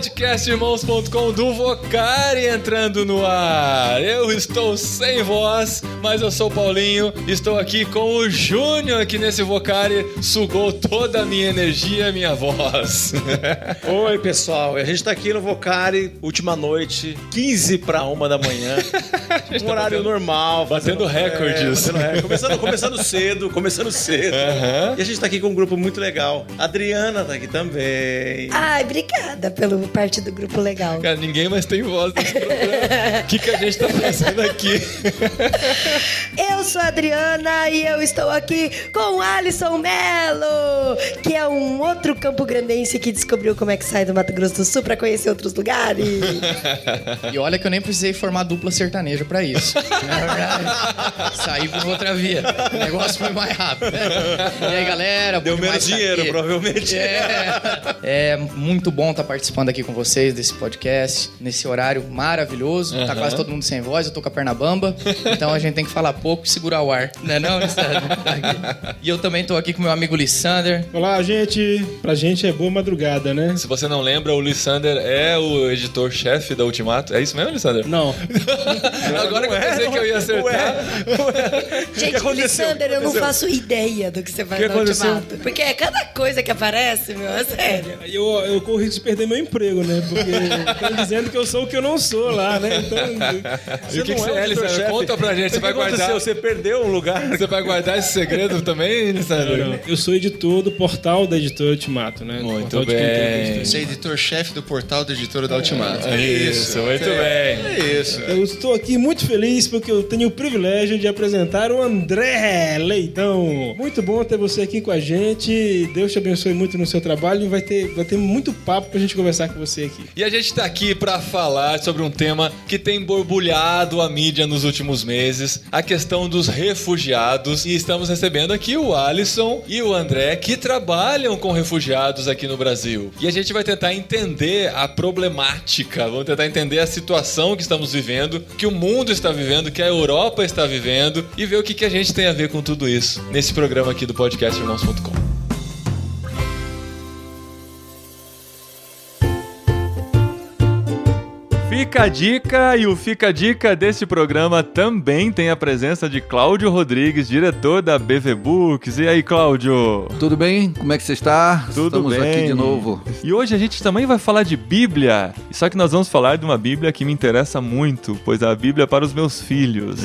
podcastirmãos.com do Vocari entrando no ar. Eu estou sem voz, mas eu sou o Paulinho. Estou aqui com o Júnior, que nesse Vocari sugou toda a minha energia, minha voz. Oi, pessoal. A gente tá aqui no Vocari, última noite, 15 para 1 da manhã. Um horário normal. Batendo recordes. Começando cedo. Uhum. E a gente tá aqui com um grupo muito legal. A Adriana tá aqui também. Ai, obrigada pela parte do grupo legal. Cara, ninguém mais tem voz nesse programa. O que a gente tá fazendo aqui? Eu sou a Adriana e eu estou aqui com o Alisson Melo, que é um outro campograndense que descobriu como é que sai do Mato Grosso do Sul pra conhecer outros lugares. E olha que eu nem precisei formar dupla sertaneja pra isso. Saí por outra via. O negócio foi mais rápido. E aí, galera? Deu menos dinheiro, provavelmente. É muito bom estar participando aqui com vocês desse podcast, nesse horário maravilhoso. Tá quase todo mundo sem voz, eu tô com a perna bamba. Então a gente tem que falar pouco e segurar o ar. Não é não, Lissander? E eu também tô aqui com meu amigo Lissander. Olá, gente. Pra gente é boa madrugada, né? Se você não lembra, o Lissander é o editor-chefe da Ultimato. É isso mesmo, Lissander? Não. Agora que eu pensei que eu ia acertar. Gente, Lissander, eu não faço ideia do que você faz no Ultimato. Porque é cada coisa que aparece, meu, é sério. Eu corro risco de perder meu emprego, né? Porque estão dizendo que eu sou o que eu não sou lá, né? Então... E o que você é, Lissander? Conta pra gente. Você vai guardar... Você perdeu um lugar? Você vai guardar esse segredo também, Lissander? Não. Eu sou editor do portal da editora Ultimato, né? Muito bem. Você é editor-chefe do portal da editora da Ultimato. Isso, muito bem. É isso. Eu estou aqui muito feliz porque eu tenho o privilégio de apresentar o André Leitão. Muito bom ter você aqui com a gente. Deus te abençoe muito no seu trabalho e vai ter muito papo pra gente conversar com você aqui. E a gente tá aqui pra falar sobre um tema que tem borbulhado a mídia nos últimos meses, a questão dos refugiados. E estamos recebendo aqui o Alisson e o André, que trabalham com refugiados aqui no Brasil. E a gente vai tentar entender a problemática, vamos tentar entender a situação que estamos vivendo, que o mundo está vivendo, que a Europa está vivendo, e ver o que a gente tem a ver com tudo isso nesse programa aqui do podcastirmãos.com. Fica a dica, e o Fica a Dica desse programa também tem a presença de Cláudio Rodrigues, diretor da BV Books. E aí, Cláudio? Tudo bem? Como é que você está? Tudo Estamos bem. Aqui de novo. E hoje a gente também vai falar de Bíblia, só que nós vamos falar de uma Bíblia que me interessa muito, pois é a Bíblia para os meus filhos.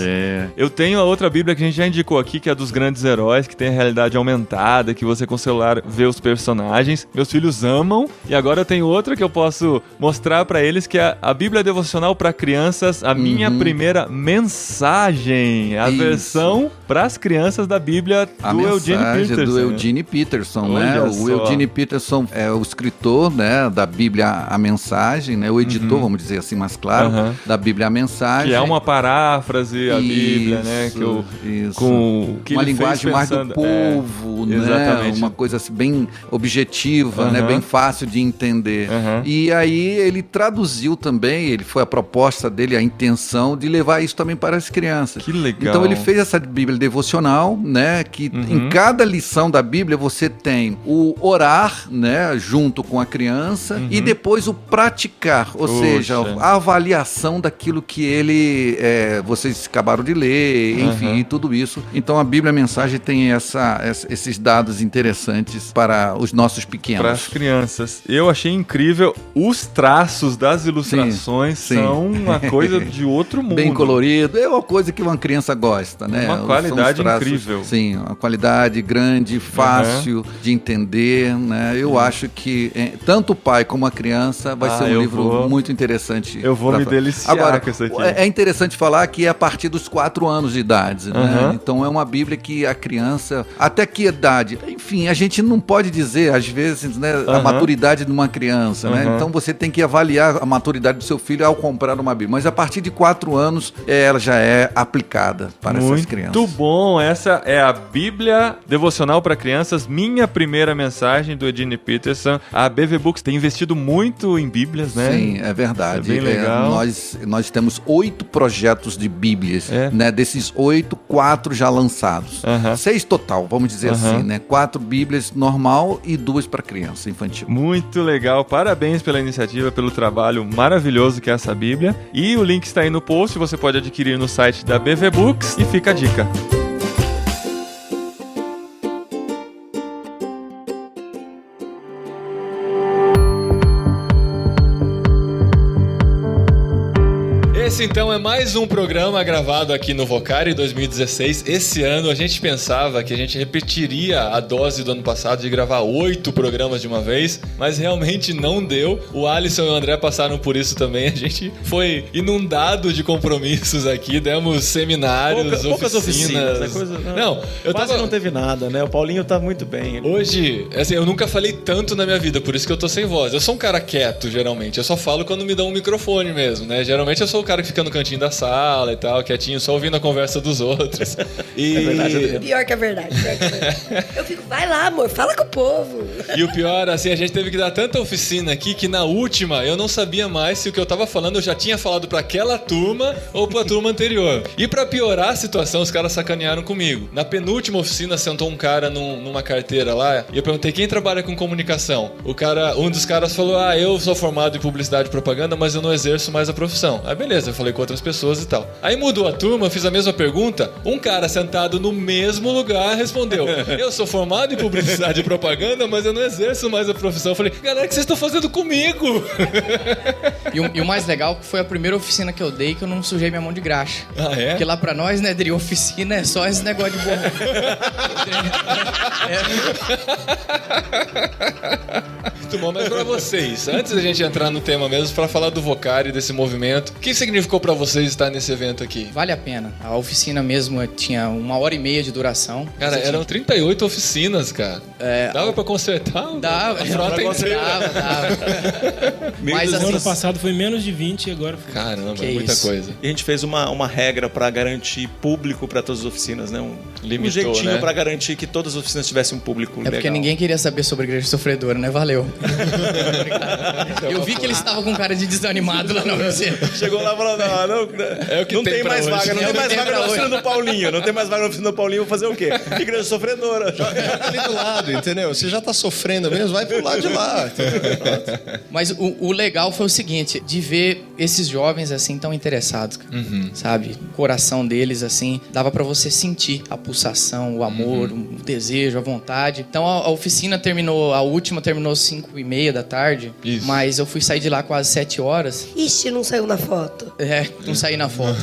Eu tenho a outra Bíblia que a gente já indicou aqui, que é a dos grandes heróis, que tem a realidade aumentada, que você com o celular vê os personagens. Meus filhos amam, e agora eu tenho outra que eu posso mostrar para eles, que é a Bíblia devocional para crianças, a minha primeira mensagem, a versão para as crianças da Bíblia do Eugene Peterson. Do Eugene Peterson, né? O Eugene Peterson é o escritor, né, da Bíblia A Mensagem, né? O editor, vamos dizer assim, mais claro, da Bíblia A Mensagem. Que é uma paráfrase à Bíblia, né? Que uma linguagem mais do povo, né? Exatamente. Uma coisa assim, bem objetiva, né? Bem fácil de entender. E aí ele traduziu também, ele foi a proposta dele, a intenção de levar isso também para as crianças. Que legal. Então ele fez essa Bíblia devocional, né? Que em cada lição da Bíblia você tem o orar, né? Junto com a criança e depois o praticar, ou seja, a avaliação daquilo que ele, vocês acabaram de ler, enfim, tudo isso. Então a Bíblia Mensagem tem esses dados interessantes para os nossos pequenos. Para as crianças. Eu achei incrível os traços das ilustrações. São uma coisa de outro mundo. Bem colorido. É uma coisa que uma criança gosta, né? Uma qualidade incrível. Sim, uma qualidade grande, fácil de entender, né? Eu acho que tanto o pai como a criança vai ser um livro muito interessante. Eu vou me deliciar agora, com isso aqui. É interessante falar que é a partir dos 4 anos de idade, né? Então é uma Bíblia que a criança, até que idade? Enfim, a gente não pode dizer, às vezes, né, a maturidade de uma criança, né? Então você tem que avaliar a maturidade do seu seu filho ao comprar uma Bíblia. Mas a partir de 4 anos, ela já é aplicada para essas crianças. Muito bom! Essa é a Bíblia Devocional para Crianças, minha primeira mensagem do Eugene Peterson. A BV Books tem investido muito em Bíblias, né? Sim, é verdade. É bem legal. Nós temos 8 projetos de Bíblias, né? Desses 8, 4 já lançados. 6 total, vamos dizer assim, né? 4 Bíblias normal e 2 para criança infantil. Muito legal, parabéns pela iniciativa, pelo trabalho maravilhoso que é essa Bíblia. E o link está aí no post, você pode adquirir no site da BV Books e fica a dica. Esse então é mais um programa gravado aqui no Vocari 2016. Esse ano a gente pensava que a gente repetiria a dose do ano passado de gravar 8 programas de uma vez, mas realmente não deu. O Alisson e o André passaram por isso também. A gente foi inundado de compromissos aqui, demos seminários, poucas oficinas. Quase não teve nada, né? O Paulinho tá muito bem. Hoje, assim, eu nunca falei tanto na minha vida, por isso que eu tô sem voz. Eu sou um cara quieto, geralmente. Eu só falo quando me dão um microfone mesmo, né? Geralmente eu sou o cara que fica no cantinho da sala e tal, quietinho, só ouvindo a conversa dos outros. E... É verdade. Pior que é verdade. Eu fico, vai lá, amor, fala com o povo. E o pior, assim, a gente teve que dar tanta oficina aqui que na última eu não sabia mais se o que eu tava falando eu já tinha falado pra aquela turma ou pra turma anterior. E pra piorar a situação, os caras sacanearam comigo. Na penúltima oficina sentou um cara numa carteira lá e eu perguntei quem trabalha com comunicação. Um dos caras falou, eu sou formado em publicidade e propaganda, mas eu não exerço mais a profissão. Aí beleza, eu falei com outras pessoas e tal. Aí mudou a turma, eu fiz a mesma pergunta, um cara sentado no mesmo lugar respondeu, eu sou formado em publicidade e propaganda, mas eu não exerço mais a profissão. Eu falei, galera, o que vocês estão fazendo comigo? E o mais legal foi a primeira oficina que eu dei que eu não sujei minha mão de graxa. Ah, é? Porque lá pra nós, né, Dri, oficina é só esse negócio de borrão. Muito bom, mas pra vocês, antes da gente entrar no tema mesmo, pra falar do Vocari, desse movimento, o que significou pra vocês estar nesse evento aqui? Vale a pena. A oficina mesmo tinha 1h30 de duração. Cara, eram 38 oficinas, cara. Dava pra consertar? Dava. Dava. Mas assim, ano passado foi menos de 20 e agora foi... Caramba, muita coisa. E a gente fez uma regra pra garantir público pra todas as oficinas, né? Um jeitinho, né? Pra garantir que todas as oficinas tivessem um público legal. Porque ninguém queria saber sobre a igreja sofredora, né? Valeu. Eu vi que eles estavam com cara de desanimado lá na oficina. Chegou lá e falou, não tem mais vaga, não tem mais vaga na oficina do Paulinho. Não tem mais vaga na oficina do Paulinho, vou fazer o quê? Igreja sofredora. Joga ali do lado, entendeu? Você já tá sofrendo mesmo, vai pro lado de lá. Mas o legal foi o seguinte, de ver esses jovens assim tão interessados, sabe? O coração deles assim, dava pra você sentir a pulsação, o amor, o desejo, a vontade. Então a oficina terminou, a última terminou 5h30 da tarde, mas eu fui sair de lá quase 7 horas. Ixi, não saiu na foto. Não saí na foto.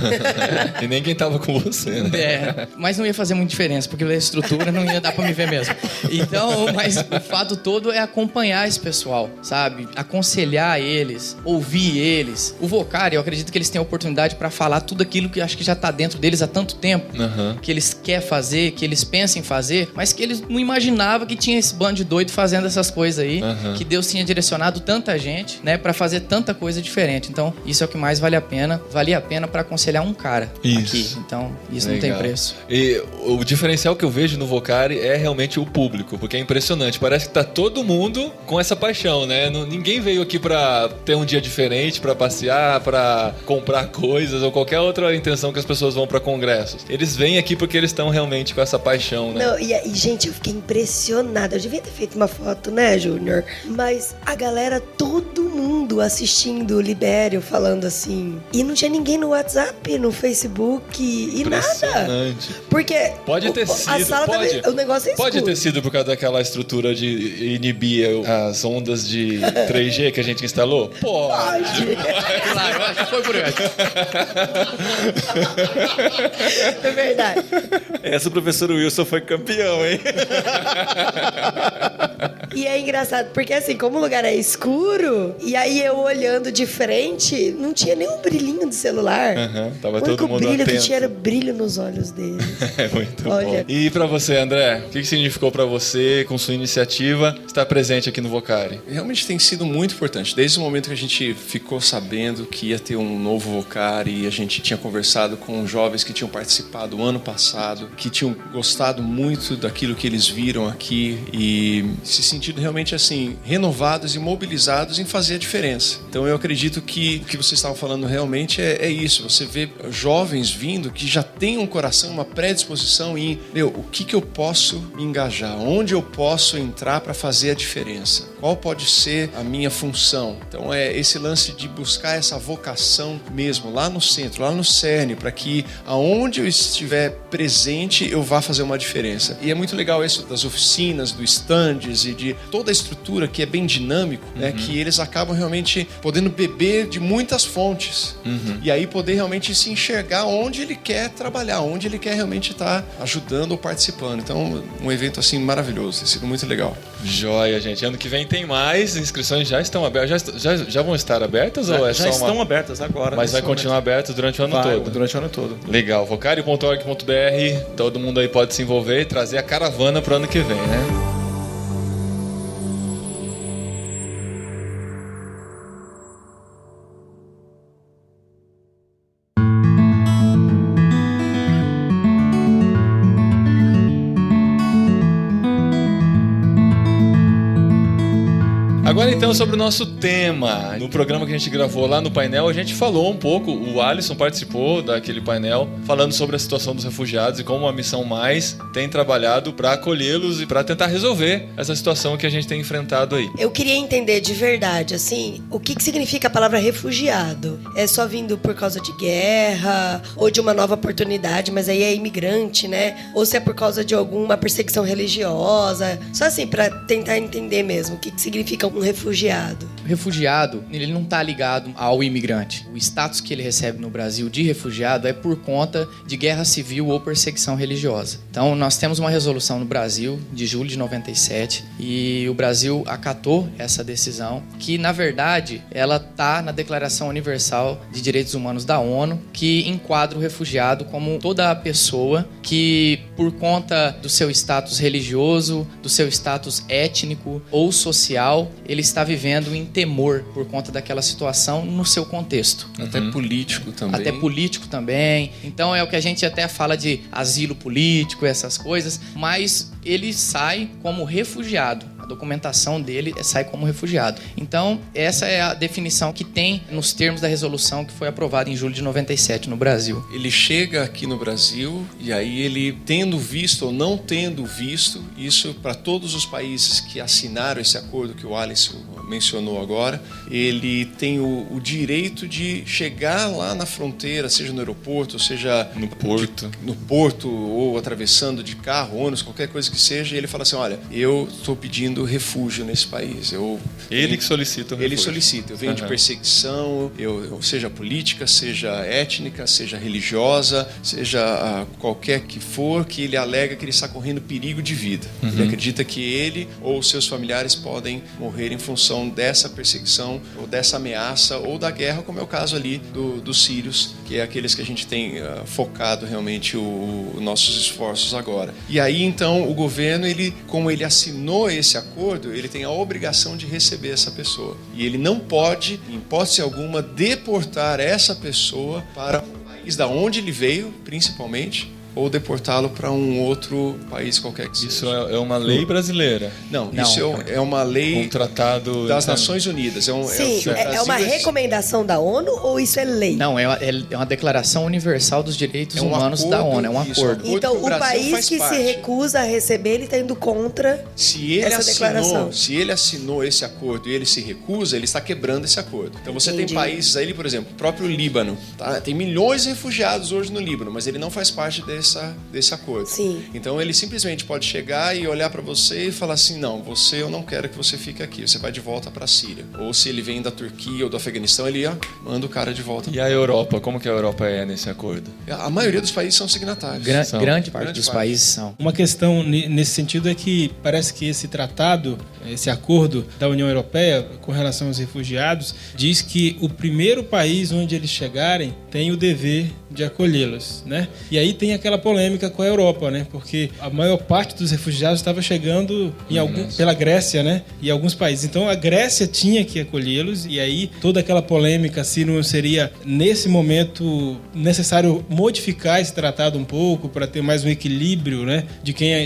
E nem quem tava com você, né? Mas não ia fazer muita diferença, porque a estrutura não ia dar pra me ver mesmo. Então, mas o fato todo é acompanhar esse pessoal, sabe? Aconselhar eles, ouvir eles. O Vocari, eu acredito que eles têm a oportunidade pra falar tudo aquilo que acho que já tá dentro deles há tanto tempo, que eles querem fazer, que eles pensam em fazer, mas que eles não imaginavam que tinha esse bando de doido fazendo essas coisas aí, que Deus tinha direcionado tanta gente, né, pra fazer tanta coisa diferente. Então, isso é o que mais vale a pena. Valia a pena pra aconselhar um cara aqui. Então, isso legal. Não tem preço. E o diferencial que eu vejo no Vocari é realmente o público, porque é impressionante. Parece que tá todo mundo com essa paixão, né? Ninguém veio aqui pra ter um dia diferente, pra passear, pra comprar coisas ou qualquer outra intenção que as pessoas vão pra congressos. Eles vêm aqui porque eles estão realmente com essa paixão, né? Não, e gente, eu fiquei impressionada. Eu devia ter feito uma foto, né, Júnior? Mas a galera, todo mundo assistindo o Libério falando assim. E não tinha ninguém no WhatsApp, no Facebook e nada. Impressionante. Porque pode ter sido, a sala o negócio é pode escuro. ter sido por causa daquela estrutura de inibir as ondas de 3G que a gente instalou? Pode. Claro, acho que foi por aí. É verdade. Essa o professor Wilson foi campeão, hein? E é engraçado, porque assim, como o lugar é escuro, e aí eu olhando de frente, não tinha nenhum brilhinho do celular. Tava O todo único mundo brilho atento. que tinha era brilho nos olhos dele. É muito Olha. bom. E pra você, André, o que significou pra você, com sua iniciativa, estar presente aqui no Vocari? Realmente tem sido muito importante. Desde o momento que a gente ficou sabendo que ia ter um novo Vocari, e a gente tinha conversado com jovens que tinham participado ano passado, que tinham gostado muito daquilo que eles viram aqui e se sentido realmente assim, renovados e mobilizados em fazer a diferença. Então eu acredito que o que vocês estavam falando realmente é isso. Você vê jovens vindo que já têm um coração, uma predisposição em, o que eu posso me engajar? Onde eu posso entrar para fazer a diferença? Qual pode ser a minha função? Então é esse lance de buscar essa vocação mesmo, lá no centro, lá no cerne, para que aonde eu estiver presente, eu vá fazer uma diferença. E é muito legal isso das oficinas, dos stands e de toda a estrutura que é bem dinâmico, né? Que eles acabam realmente podendo beber de muitas fontes. E aí poder realmente se enxergar onde ele quer trabalhar, onde ele quer realmente estar ajudando ou participando. Então, um evento assim maravilhoso, tem sido muito legal. Joia, gente. Ano que vem tem mais, inscrições já estão abertas. Já vão estar abertas ou é Já só estão abertas agora. Mas vai continuar aberto durante o ano todo? Durante o ano todo. Legal. vocari.org.br, todo mundo aí pode se envolver e trazer a caravana pro ano que vem, né? Agora então sobre o nosso tema. No programa que a gente gravou lá no painel, a gente falou um pouco, o Alisson participou daquele painel falando sobre a situação dos refugiados e como a Missão Mais tem trabalhado para acolhê-los e para tentar resolver essa situação que a gente tem enfrentado aí. Eu queria entender de verdade, assim, o que significa a palavra refugiado? É só vindo por causa de guerra ou de uma nova oportunidade, mas aí é imigrante, né? Ou se é por causa de alguma perseguição religiosa? Só assim, para tentar entender mesmo o que significa um refugiado. O refugiado, ele não está ligado ao imigrante. O status que ele recebe no Brasil de refugiado é por conta de guerra civil ou perseguição religiosa. Então, nós temos uma resolução no Brasil, de julho de 97, e o Brasil acatou essa decisão, que, na verdade, ela está na Declaração Universal de Direitos Humanos da ONU, que enquadra o refugiado como toda a pessoa que, por conta do seu status religioso, do seu status étnico ou social, ele está vivendo em temor por conta daquela situação no seu contexto. Até político também. Até político também. Então é o que a gente até fala de asilo político, essas coisas, mas ele sai como refugiado. A documentação dele sai como refugiado. Então, essa é a definição que tem nos termos da resolução que foi aprovada em julho de 97 no Brasil. Ele chega aqui no Brasil e aí ele, tendo visto ou não tendo visto, isso para todos os países que assinaram esse acordo que o Alisson mencionou agora, ele tem o direito de chegar lá na fronteira, seja no aeroporto, seja no porto ou atravessando de carro, ônibus, qualquer coisa que seja, e ele fala assim, olha, eu estou pedindo refúgio nesse país. Ele que solicita o refúgio. Ele solicita. Eu venho de perseguição, seja política, seja étnica, seja religiosa, seja qualquer que for, que ele alega que ele está correndo perigo de vida. Ele acredita que ele ou seus familiares podem morrer em função dessa perseguição ou dessa ameaça ou da guerra, como é o caso ali dos sírios, que é aqueles que a gente tem focado realmente os nossos esforços agora. E aí, então, o governo, como ele assinou esse acordo, ele tem a obrigação de receber essa pessoa. E ele não pode, em hipótese alguma, deportar essa pessoa para o país da onde ele veio, principalmente, ou deportá-lo para um outro país qualquer que seja. Isso é uma lei brasileira? Não. Isso é uma lei um tratado das Nações Unidas. Sim, é uma recomendação da ONU ou isso é lei? Não, é uma Declaração Universal dos Direitos Humanos da ONU, é um acordo. Então, o país que se recusa a receber, ele está indo contra essa declaração. Se ele assinou esse acordo e ele se recusa, ele está quebrando esse acordo. Então, você tem países aí, por exemplo, o próprio Líbano. Tá? Tem milhões de refugiados hoje no Líbano, mas ele não faz parte desse desse acordo. Sim. Então ele simplesmente pode chegar e olhar para você e falar assim, não, eu não quero que você fique aqui, você vai de volta para a Síria. Ou se ele vem da Turquia ou do Afeganistão, ele manda o cara de volta. E a Europa? Como que a Europa é nesse acordo? A maioria dos países são signatários. Grande parte dos países são. Uma questão nesse sentido é que parece que esse tratado, esse acordo da União Europeia com relação aos refugiados, diz que o primeiro país onde eles chegarem tem o dever de acolhê-los, né? E aí tem aquela polêmica com a Europa, né? Porque a maior parte dos refugiados estava chegando pela Grécia, né? E alguns países. Então a Grécia tinha que acolhê-los e aí toda aquela polêmica se não seria nesse momento necessário modificar esse tratado um pouco para ter mais um equilíbrio, né?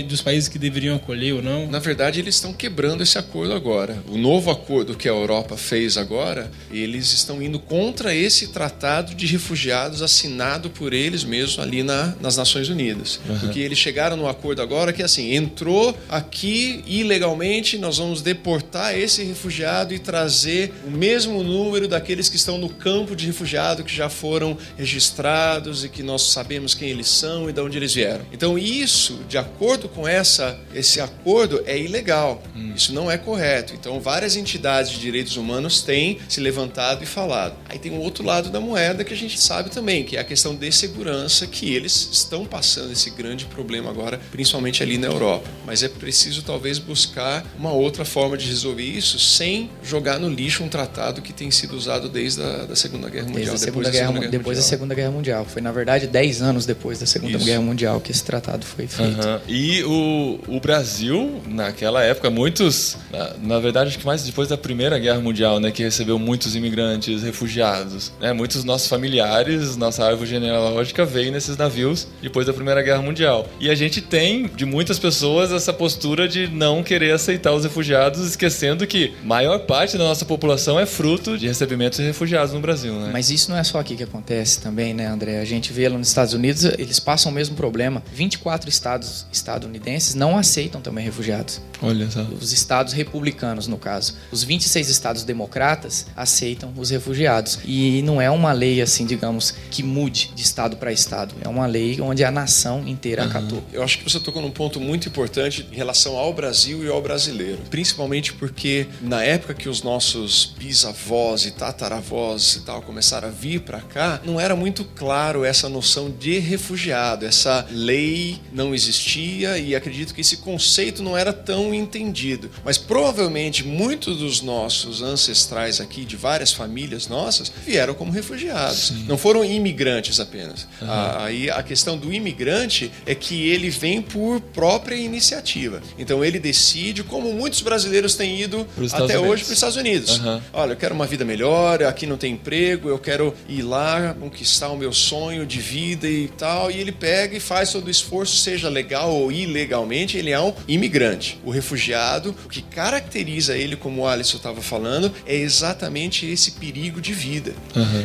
Dos países que deveriam acolher ou não. Na verdade, eles estão quebrando esse acordo agora. O novo acordo que a Europa fez agora, eles estão indo contra esse tratado de refugiados assinado por eles mesmos ali nas Nações Unidas. Porque eles chegaram no acordo agora que assim, entrou aqui ilegalmente, nós vamos deportar esse refugiado e trazer o mesmo número daqueles que estão no campo de refugiado que já foram registrados e que nós sabemos quem eles são e de onde eles vieram. Então isso, de acordo com esse acordo, é ilegal. Isso não é correto. Então várias entidades de direitos humanos têm se levantado e falado. Aí tem um outro lado da moeda que a gente sabe também, que é a questão de segurança, que eles estão passando esse grande problema agora, principalmente ali na Europa. Mas é preciso talvez buscar uma outra forma de resolver isso sem jogar no lixo um tratado que tem sido usado desde a Segunda Guerra Mundial. Depois da Segunda Guerra Mundial. Foi, na verdade, 10 anos depois da Segunda Guerra Mundial que esse tratado foi feito. E o Brasil, naquela época, muitos... Na verdade, acho que mais depois da Primeira Guerra Mundial, né, que recebeu muitos imigrantes, refugiados, né, muitos nossos familiares, nossa árvore genealógica veio nesses navios depois da Primeira Guerra Mundial. E a gente tem, de muitas pessoas, essa postura de não querer aceitar os refugiados, esquecendo que a maior parte da nossa população é fruto de recebimentos de refugiados no Brasil, né? Mas isso não é só aqui que acontece também, né, André? A gente vê lá nos Estados Unidos, eles passam o mesmo problema. 24 estados estadunidenses não aceitam também refugiados. Olha só. Os estados republicanos, no caso. Os 26 estados democratas aceitam os refugiados. E não é uma lei, assim, digamos, que mude de estado para estado. É uma lei onde a nação inteira acatou. Eu acho que você tocou num ponto muito importante em relação ao Brasil e ao brasileiro. Principalmente porque na época que os nossos bisavós e tataravós e tal começaram a vir para cá, não era muito claro essa noção de refugiado. Essa lei não existia e acredito que esse conceito não era tão entendido. Mas provavelmente muitos dos nossos ancestrais aqui, de várias famílias nossas, vieram como refugiados. Sim. Não foram imigrantes apenas. Aí a questão do imigrante é que ele vem por própria iniciativa. Então ele decide, como muitos brasileiros têm ido até hoje para os Estados Unidos. Olha, eu quero uma vida melhor, aqui não tem emprego, eu quero ir lá conquistar o meu sonho de vida e tal. E ele pega e faz todo o esforço, seja legal ou ilegalmente, ele é um imigrante. O refugiado, o que caracteriza ele, como o Alisson estava falando, é exatamente esse perigo de vida.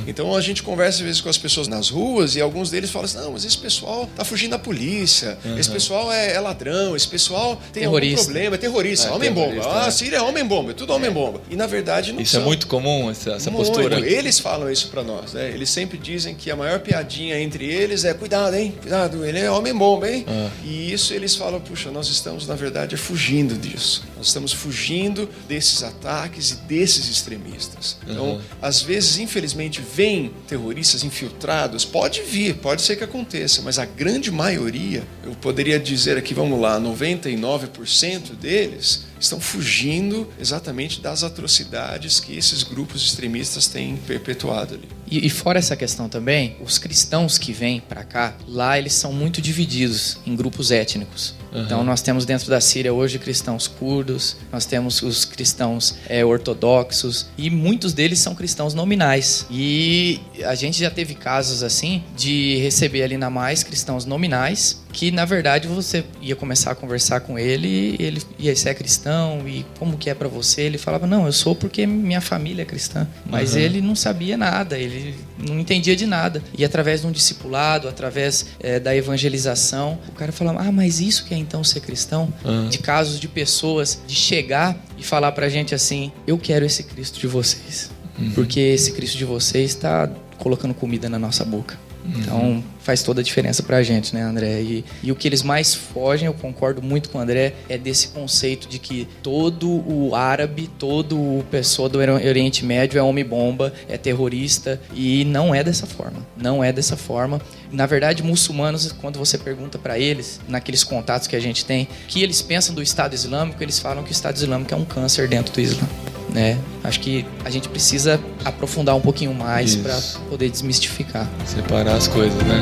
Então a gente conversa às vezes com as pessoas nas ruas e alguns deles falam assim, não, mas esse pessoal tá fugindo da polícia, esse pessoal é ladrão, esse pessoal tem algum problema, é terrorista, homem-bomba. A Síria é homem-bomba, é tudo homem-bomba. E na verdade não isso são. É muito comum, essa postura. Eles falam isso pra nós, né? Eles sempre dizem que a maior piadinha entre eles é cuidado, hein? Cuidado, ele é homem-bomba, hein? E isso eles falam, puxa, nós estamos na verdade fugindo disso. Nós estamos fugindo desses ataques e desses extremistas. Então, às vezes, infelizmente, vêm terroristas infiltrados. Pode vir, pode ser que aconteça, mas a grande maioria, eu poderia dizer aqui, vamos lá, 99% deles estão fugindo exatamente das atrocidades que esses grupos extremistas têm perpetuado ali. E fora essa questão também, os cristãos que vêm para cá, lá eles são muito divididos em grupos étnicos. Então nós temos dentro da Síria hoje cristãos curdos, nós temos os cristãos ortodoxos e muitos deles são cristãos nominais. E a gente já teve casos assim de receber ali na Mais cristãos nominais que na verdade você ia começar a conversar com ele e você é cristão e como que é para você? Ele falava, não, eu sou porque minha família é cristã. Mas ele não sabia nada, ele não entendia de nada. E através de um discipulado, através da evangelização, o cara falava, mas isso que é então ser cristão? De casos de pessoas de chegar e falar pra gente assim, eu quero esse Cristo de vocês. Porque esse Cristo de vocês está colocando comida na nossa boca. Então faz toda a diferença pra gente, né, André? E o que eles mais fogem, eu concordo muito com o André, é desse conceito de que todo o árabe, todo o pessoa do Oriente Médio é homem-bomba, é terrorista, e não é dessa forma. Não é dessa forma. Na verdade, muçulmanos, quando você pergunta pra eles, naqueles contatos que a gente tem, o que eles pensam do Estado Islâmico, eles falam que o Estado Islâmico é um câncer dentro do Islã. Né? Acho que a gente precisa aprofundar um pouquinho mais para poder desmistificar. Separar as coisas, né?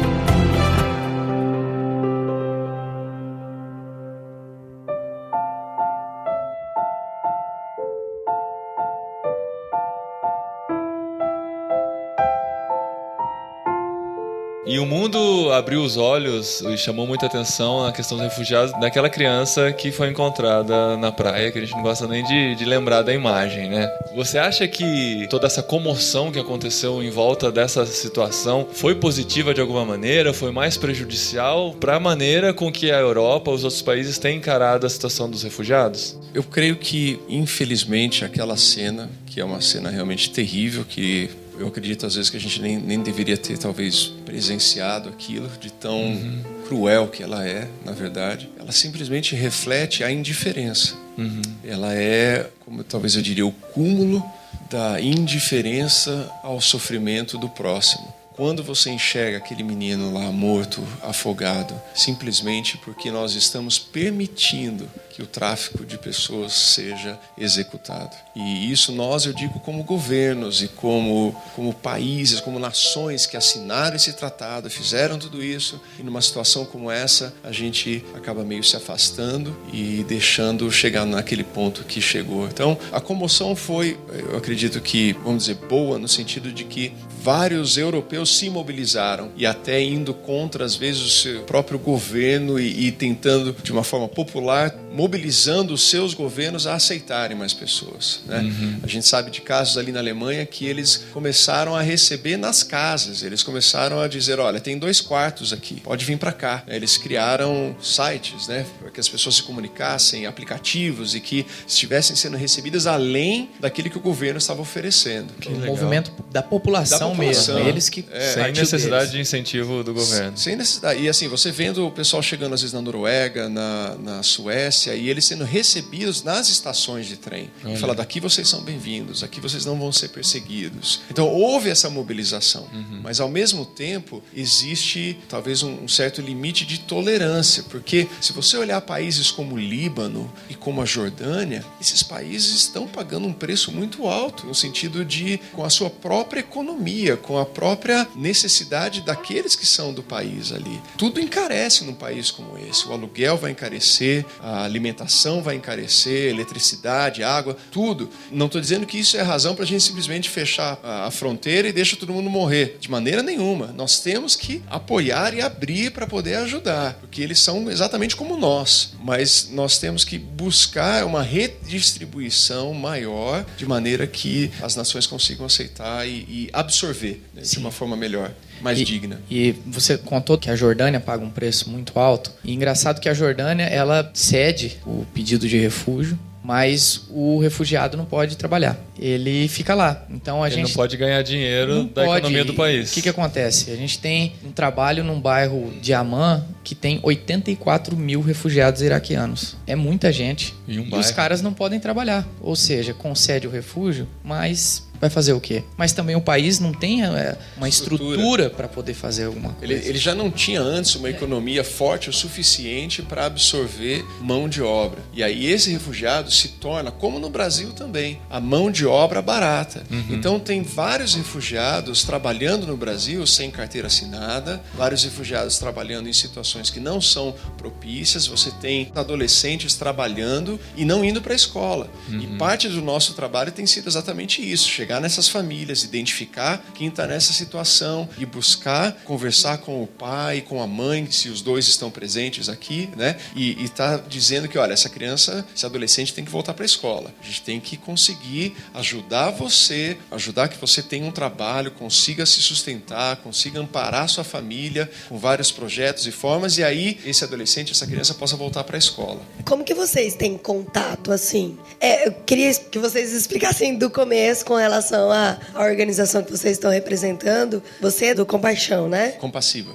E o mundo abriu os olhos e chamou muita atenção na questão dos refugiados daquela criança que foi encontrada na praia, que a gente não gosta nem de lembrar da imagem, né? Você acha que toda essa comoção que aconteceu em volta dessa situação foi positiva de alguma maneira? Foi mais prejudicial para a maneira com que a Europa, os outros países têm encarado a situação dos refugiados? Eu creio que, infelizmente, aquela cena, que é uma cena realmente terrível, que eu acredito às vezes que a gente nem deveria ter talvez presenciado aquilo, de tão cruel que ela é, na verdade. Ela simplesmente reflete a indiferença. Ela é, como talvez eu diria, o cúmulo da indiferença ao sofrimento do próximo. Quando você enxerga aquele menino lá morto, afogado, simplesmente porque nós estamos permitindo que o tráfico de pessoas seja executado. E isso eu digo como governos e como países, como nações que assinaram esse tratado, fizeram tudo isso, e numa situação como essa, a gente acaba meio se afastando e deixando chegar naquele ponto que chegou. Então, a comoção foi, eu acredito que, vamos dizer, boa, no sentido de que vários europeus se mobilizaram e até indo contra, às vezes, o seu próprio governo e tentando, de uma forma popular, mobilizando os seus governos a aceitarem mais pessoas, né? A gente sabe de casos ali na Alemanha que eles começaram a receber nas casas, eles começaram a dizer, olha, tem 2 quartos aqui, pode vir para cá. Eles criaram sites, né, para que as pessoas se comunicassem, aplicativos, e que estivessem sendo recebidas além daquilo que o governo estava oferecendo. O movimento da população mesmo, eles que... sem necessidade de incentivo do governo. Sem necessidade. E assim, você vendo o pessoal chegando às vezes na Noruega, na Suécia, e eles sendo recebidos nas estações de trem. E falar, daqui vocês são bem-vindos, aqui vocês não vão ser perseguidos. Então houve essa mobilização. Mas ao mesmo tempo existe talvez um certo limite de tolerância, porque se você olhar países como o Líbano e como a Jordânia, esses países estão pagando um preço muito alto, no sentido de, com a sua própria economia, com a própria necessidade daqueles que são do país ali. Tudo encarece num país como esse. O aluguel vai encarecer, a alimentação vai encarecer, eletricidade, água, tudo. Não estou dizendo que isso é razão para a gente simplesmente fechar a fronteira e deixar todo mundo morrer. De maneira nenhuma. Nós temos que apoiar e abrir para poder ajudar, porque eles são exatamente como nós. Mas nós temos que buscar uma redistribuição maior, de maneira que as nações consigam aceitar e absorver, né, de uma forma melhor, mais digna. E você contou que a Jordânia paga um preço muito alto. E engraçado que a Jordânia, ela cede o pedido de refúgio, mas o refugiado não pode trabalhar. Ele fica lá. Então Ele não pode ganhar dinheiro da economia do país. O que acontece? A gente tem um trabalho num bairro de Amman que tem 84 mil refugiados iraquianos. É muita gente. E os caras não podem trabalhar. Ou seja, concede o refúgio, mas vai fazer o quê? Mas também o país não tem uma estrutura para poder fazer alguma coisa. Ele já não tinha antes uma economia forte o suficiente para absorver mão de obra. E aí esse refugiado se torna, como no Brasil também, a mão de obra barata. Então tem vários refugiados trabalhando no Brasil sem carteira assinada, vários refugiados trabalhando em situações que não são propícias, você tem adolescentes trabalhando e não indo para a escola. E parte do nosso trabalho tem sido exatamente isso, chegar nessas famílias, identificar quem está nessa situação e buscar conversar com o pai, com a mãe, se os dois estão presentes aqui, né? E tá dizendo que, olha, essa criança, esse adolescente tem que voltar para a escola. A gente tem que conseguir ajudar você, ajudar que você tenha um trabalho, consiga se sustentar, consiga amparar sua família com vários projetos e formas, e aí esse adolescente, essa criança possa voltar para a escola. Como que vocês têm contato, assim? Eu queria que vocês explicassem do começo com relação relação à organização que vocês estão representando, você é do Compaixão, né? Compassiva.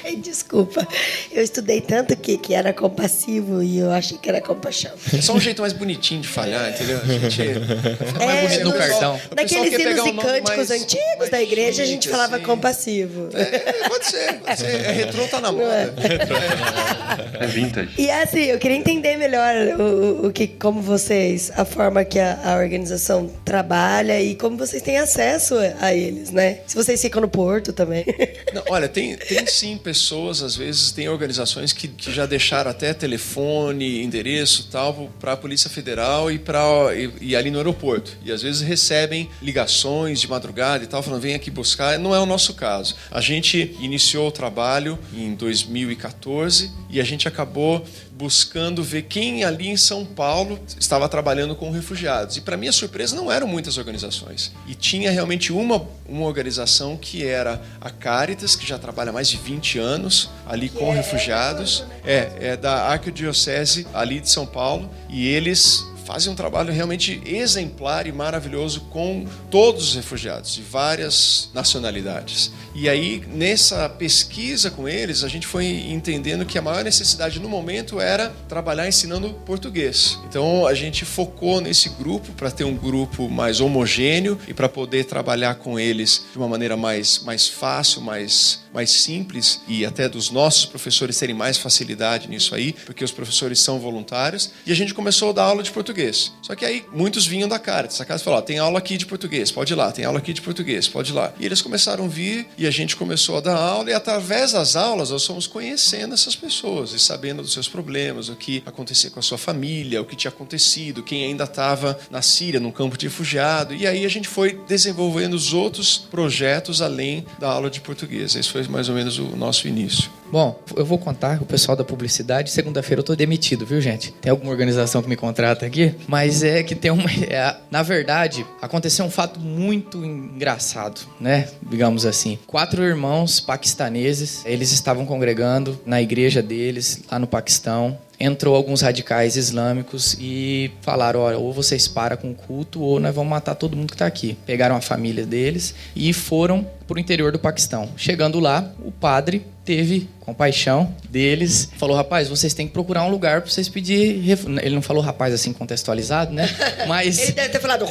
Ai, desculpa. Eu estudei tanto que era compassivo e eu achei que era compaixão. É só um jeito mais bonitinho de falhar, entendeu? A gente mais bonito no cartão. Naqueles hinos e cânticos antigos da igreja, a gente falava assim. Compassivo. Pode ser. Retrô tá na moda. É vintage. E assim, eu queria entender melhor como vocês, a forma que a organização trabalha e como vocês têm acesso a eles, né? Se vocês ficam no Porto também. Não, olha, tem sim pessoas, às vezes, tem organizações que já deixaram até telefone, endereço e tal para a Polícia Federal e ali no aeroporto. E às vezes recebem ligações de madrugada e tal, falando, vem aqui buscar. Não é o nosso caso. A gente iniciou o trabalho em 2014 e a gente acabou buscando ver quem ali em São Paulo estava trabalhando com refugiados. E para minha surpresa não eram muitas organizações. E tinha realmente uma organização que era a Caritas, que já trabalha há mais de 20 anos ali com refugiados. É da Arquidiocese ali de São Paulo. E eles fazem um trabalho realmente exemplar e maravilhoso com todos os refugiados de várias nacionalidades. E aí, nessa pesquisa com eles, a gente foi entendendo que a maior necessidade no momento era trabalhar ensinando português. Então, a gente focou nesse grupo para ter um grupo mais homogêneo e para poder trabalhar com eles de uma maneira mais fácil, mais simples, e até dos nossos professores terem mais facilidade nisso aí, porque os professores são voluntários. E a gente começou a dar aula de português. Só que aí muitos vinham da Caritas. A Caritas falou, tem aula aqui de português, pode ir lá. Tem aula aqui de português, pode ir lá. E eles começaram a vir e a gente começou a dar aula, e através das aulas nós fomos conhecendo essas pessoas e sabendo dos seus problemas, o que acontecia com a sua família, o que tinha acontecido, quem ainda estava na Síria, num campo de refugiado. E aí a gente foi desenvolvendo os outros projetos além da aula de português. Esse foi mais ou menos o nosso início. Bom, eu vou contar o pessoal da publicidade. Segunda-feira eu tô demitido, viu, gente? Tem alguma organização que me contrata aqui? Mas é que tem uma... na verdade, aconteceu um fato muito engraçado, né? Digamos assim. 4 irmãos paquistaneses, eles estavam congregando na igreja deles, lá no Paquistão. Entrou alguns radicais islâmicos e falaram, olha, ou vocês param com o culto ou nós vamos matar todo mundo que está aqui. Pegaram a família deles e foram para o interior do Paquistão. Chegando lá, o padre teve compaixão deles, falou, rapaz, vocês têm que procurar um lugar para vocês pedir... Ele não falou rapaz assim contextualizado, né? Mas... Ele deve ter falado...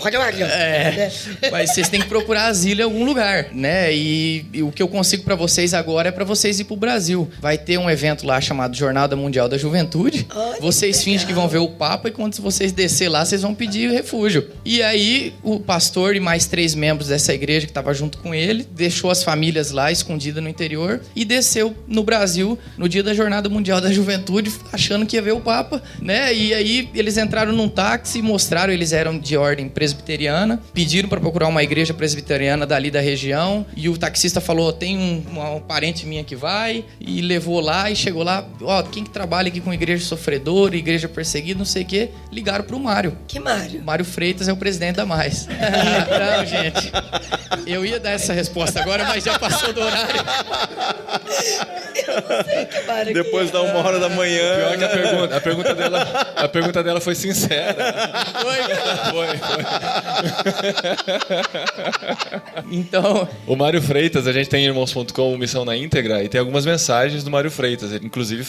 Mas vocês têm que procurar asilo em algum lugar, né? E o que eu consigo para vocês agora é para vocês ir para o Brasil. Vai ter um evento lá chamado Jornada Mundial da Juventude. Vocês fingem que vão ver o Papa e quando vocês descer lá, vocês vão pedir refúgio. E aí, o pastor e mais 3 membros dessa igreja que estavam junto com ele, deixou as famílias lá, escondidas no interior, e desceu no Brasil, no dia da Jornada Mundial da Juventude, achando que ia ver o Papa, né? E aí, eles entraram num táxi e mostraram, eles eram de ordem presbiteriana, pediram para procurar uma igreja presbiteriana dali da região, e o taxista falou, tem um parente minha que vai, e levou lá, e chegou lá, quem que trabalha aqui com igreja sofredora, igreja perseguida, não sei o quê, ligaram pro Mário. Que Mário? Mário Freitas é o presidente da Mais. Não, gente. Eu ia dar essa resposta agora, mas já passou do horário. Eu não sei que Mário. Depois da 1h da manhã. Pior que a pergunta dela foi sincera. Foi. Então... O Mário Freitas, a gente tem em irmãos.com Missão na Íntegra e tem algumas mensagens do Mário Freitas, inclusive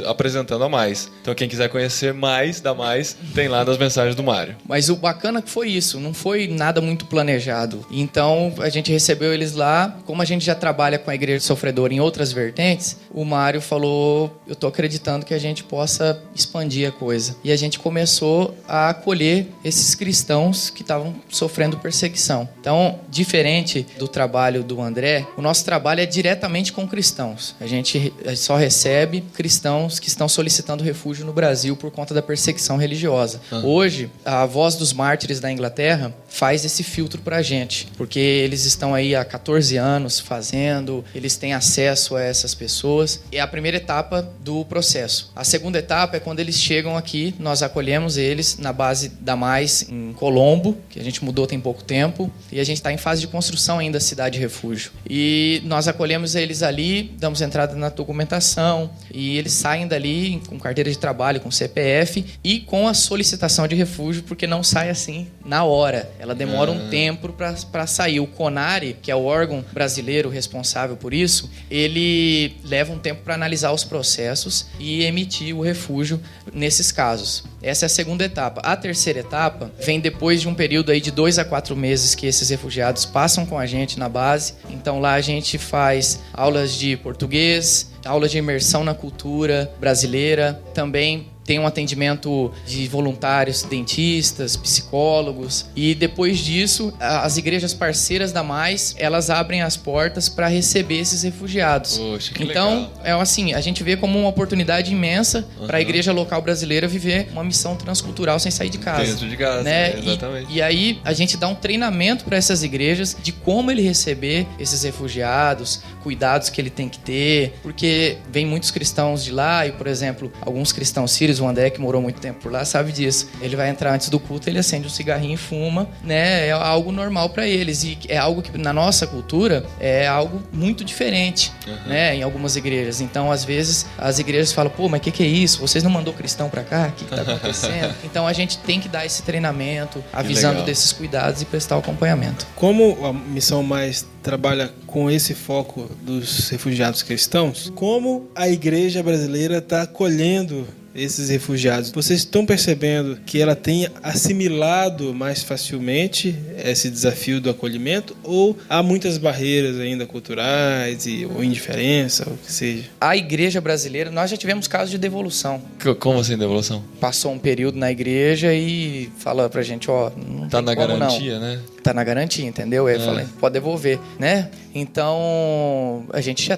apresentando a Mais. Então quem quiser conhecer mais da Mais, tem lá nas mensagens do Mário. Mas o bacana que foi isso, não foi nada muito planejado. Então a gente recebeu eles lá, como a gente já trabalha com a igreja sofredora em outras vertentes, o Mário falou, eu tô acreditando que a gente possa expandir a coisa. E a gente começou a acolher esses cristãos que estavam sofrendo perseguição. Então, diferente do trabalho do André, o nosso trabalho é diretamente com cristãos. A gente só recebe cristãos que estão solicitando refúgio no Brasil por conta da perseguição religiosa. Hoje, a Voz dos Mártires da Inglaterra faz esse filtro pra gente, porque porque eles estão aí há 14 anos fazendo, eles têm acesso a essas pessoas. É a primeira etapa do processo. A segunda etapa é quando eles chegam aqui, nós acolhemos eles na base da Mais, em Colombo, que a gente mudou tem pouco tempo, e a gente está em fase de construção ainda da cidade refúgio. E nós acolhemos eles ali, damos entrada na documentação, e eles saem dali com carteira de trabalho, com CPF e com a solicitação de refúgio, porque não sai assim na hora. Ela demora um tempo para sair. O CONARE, que é o órgão brasileiro responsável por isso, ele leva um tempo para analisar os processos e emitir o refúgio nesses casos. Essa é a segunda etapa. A terceira etapa vem depois de um período aí de 2 a 4 meses que esses refugiados passam com a gente na base. Então lá a gente faz aulas de português, aulas de imersão na cultura brasileira, também tem um atendimento de voluntários, dentistas, psicólogos, e depois disso, as igrejas parceiras da Mais, elas abrem as portas para receber esses refugiados. Poxa, que então, legal. assim, a gente vê como uma oportunidade imensa para a igreja local brasileira viver uma missão transcultural sem sair de casa. Dentro de casa, né? Exatamente. E aí, a gente dá um treinamento para essas igrejas de como ele receber esses refugiados, cuidados que ele tem que ter, porque vem muitos cristãos de lá e, por exemplo, alguns cristãos sírios, o André, que morou muito tempo por lá, sabe disso. Ele vai entrar antes do culto, ele acende um cigarrinho e fuma, né? É algo normal para eles. E é algo que, na nossa cultura, é algo muito diferente, né? Em algumas igrejas. Então, às vezes, as igrejas falam, pô, mas o que é isso? Vocês não mandou cristão para cá? O que tá acontecendo? Então, a gente tem que dar esse treinamento, avisando desses cuidados e prestar o acompanhamento. Como a Missão Mais trabalha com esse foco dos refugiados cristãos, como a igreja brasileira está acolhendo esses refugiados? Vocês estão percebendo que ela tem assimilado mais facilmente esse desafio do acolhimento, ou há muitas barreiras ainda culturais ou indiferença, ou o que seja? A igreja brasileira, nós já tivemos casos de devolução. Como assim devolução? Passou um período na igreja e fala pra gente, ó, não tá tem na como garantia, não. né? Tá na garantia, entendeu? Aí eu falei, pode devolver, né? Então, a gente já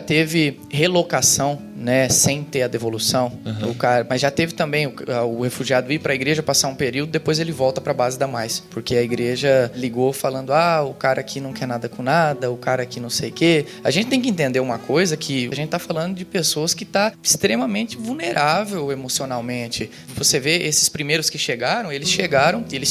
teve relocação, né, sem ter a devolução. O cara, mas já teve também o refugiado ir para a igreja, passar um período, depois ele volta para a base da Mais, porque a igreja ligou falando, o cara aqui não quer nada com nada, o cara aqui não sei o quê. A gente tem que entender uma coisa, que a gente tá falando de pessoas que tá extremamente vulnerável emocionalmente. Você vê esses primeiros que chegaram, eles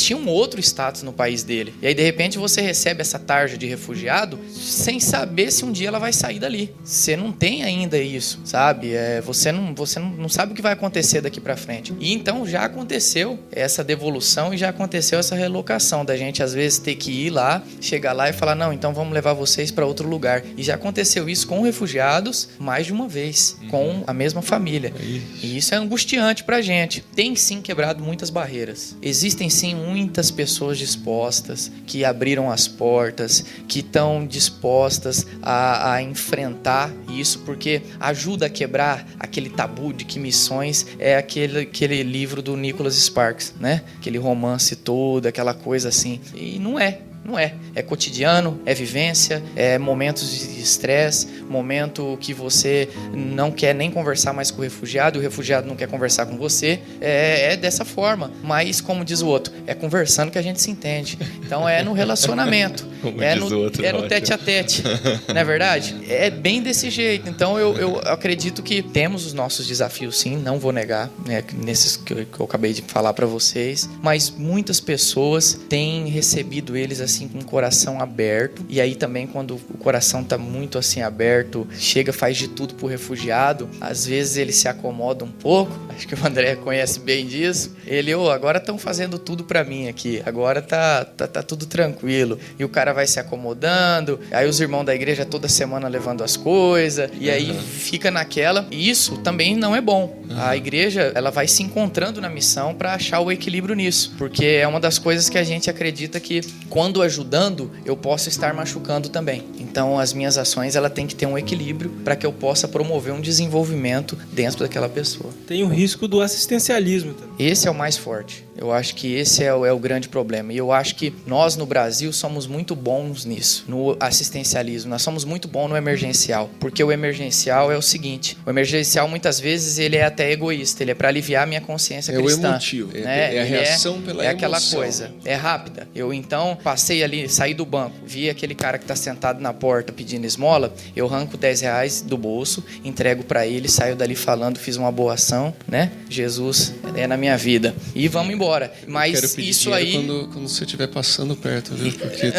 tinham outro status no país dele. E aí, de repente, você recebe essa tarja de refugiado sem saber se um dia ela vai sair dali. Você não tem ainda isso, sabe? Você não sabe o que vai acontecer daqui pra frente. E então já aconteceu essa devolução e já aconteceu essa relocação da gente, às vezes, ter que ir lá, chegar lá e falar, não, então vamos levar vocês para outro lugar. E já aconteceu isso com refugiados mais de uma vez, com a mesma família. E isso é angustiante pra gente. Tem sim quebrado muitas barreiras. Existem sim muitas pessoas dispostas, que abriram as portas, que estão dispostas a enfrentar isso, porque ajuda a quebrar aquele tabu de que missões é aquele livro do Nicholas Sparks, né? Aquele romance todo, aquela coisa assim. E não é. Não é. É cotidiano, é vivência, é momentos de estresse, momento que você não quer nem conversar mais com o refugiado não quer conversar com você. É dessa forma. Mas, como diz o outro, é conversando que a gente se entende. Então, é no relacionamento. É no tete-a-tete. Não é verdade? É bem desse jeito. Então, eu acredito que temos os nossos desafios, sim, não vou negar, né, nesses que eu acabei de falar para vocês. Mas muitas pessoas têm recebido eles assim com o coração aberto, e aí também quando o coração tá muito assim aberto, chega, faz de tudo pro refugiado, às vezes ele se acomoda um pouco, acho que o André conhece bem disso, ele, agora estão fazendo tudo pra mim aqui, agora tá tudo tranquilo, e o cara vai se acomodando, aí os irmãos da igreja toda semana levando as coisas, e aí fica naquela, e isso também não é bom. A igreja, ela vai se encontrando na missão para achar o equilíbrio nisso, porque é uma das coisas que a gente acredita que quando ajudando, eu posso estar machucando também. Então, as minhas ações, ela tem que ter um equilíbrio para que eu possa promover um desenvolvimento dentro daquela pessoa. Tem o risco do assistencialismo também. Esse é o mais forte. Eu acho que esse é o grande problema. E eu acho que nós no Brasil somos muito bons nisso, no assistencialismo. Nós somos muito bons no emergencial, porque o emergencial é o seguinte: o emergencial muitas vezes ele é até egoísta, ele é para aliviar a minha consciência cristã. É o emotivo, né? É a reação pela emoção. É aquela coisa, é rápida. Eu então passei ali, saí do banco, vi aquele cara que está sentado na porta pedindo esmola, eu arranco R$10 do bolso, entrego para ele, saio dali falando, fiz uma boa ação, né? Jesus é na minha vida. E vamos embora. Mas quero pedir isso aí... quando você estiver passando perto, viu? Porque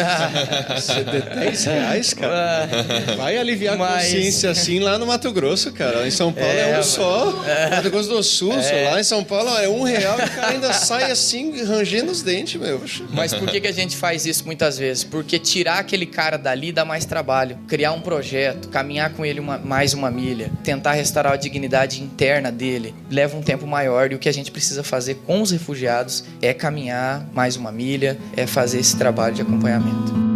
você der R$10, cara. Vai aliviar a consciência assim lá no Mato Grosso, cara. Lá em São Paulo é um só. Mato Grosso do Sul, lá em São Paulo é R$1 e o cara ainda sai assim, rangendo os dentes, meu. Mas por que a gente faz isso muitas vezes? Porque tirar aquele cara dali dá mais trabalho. Criar um projeto, caminhar com ele mais uma milha, tentar restaurar a dignidade interna dele, leva um tempo maior. E o que a gente precisa fazer com os refugiados é caminhar mais uma milha, é fazer esse trabalho de acompanhamento.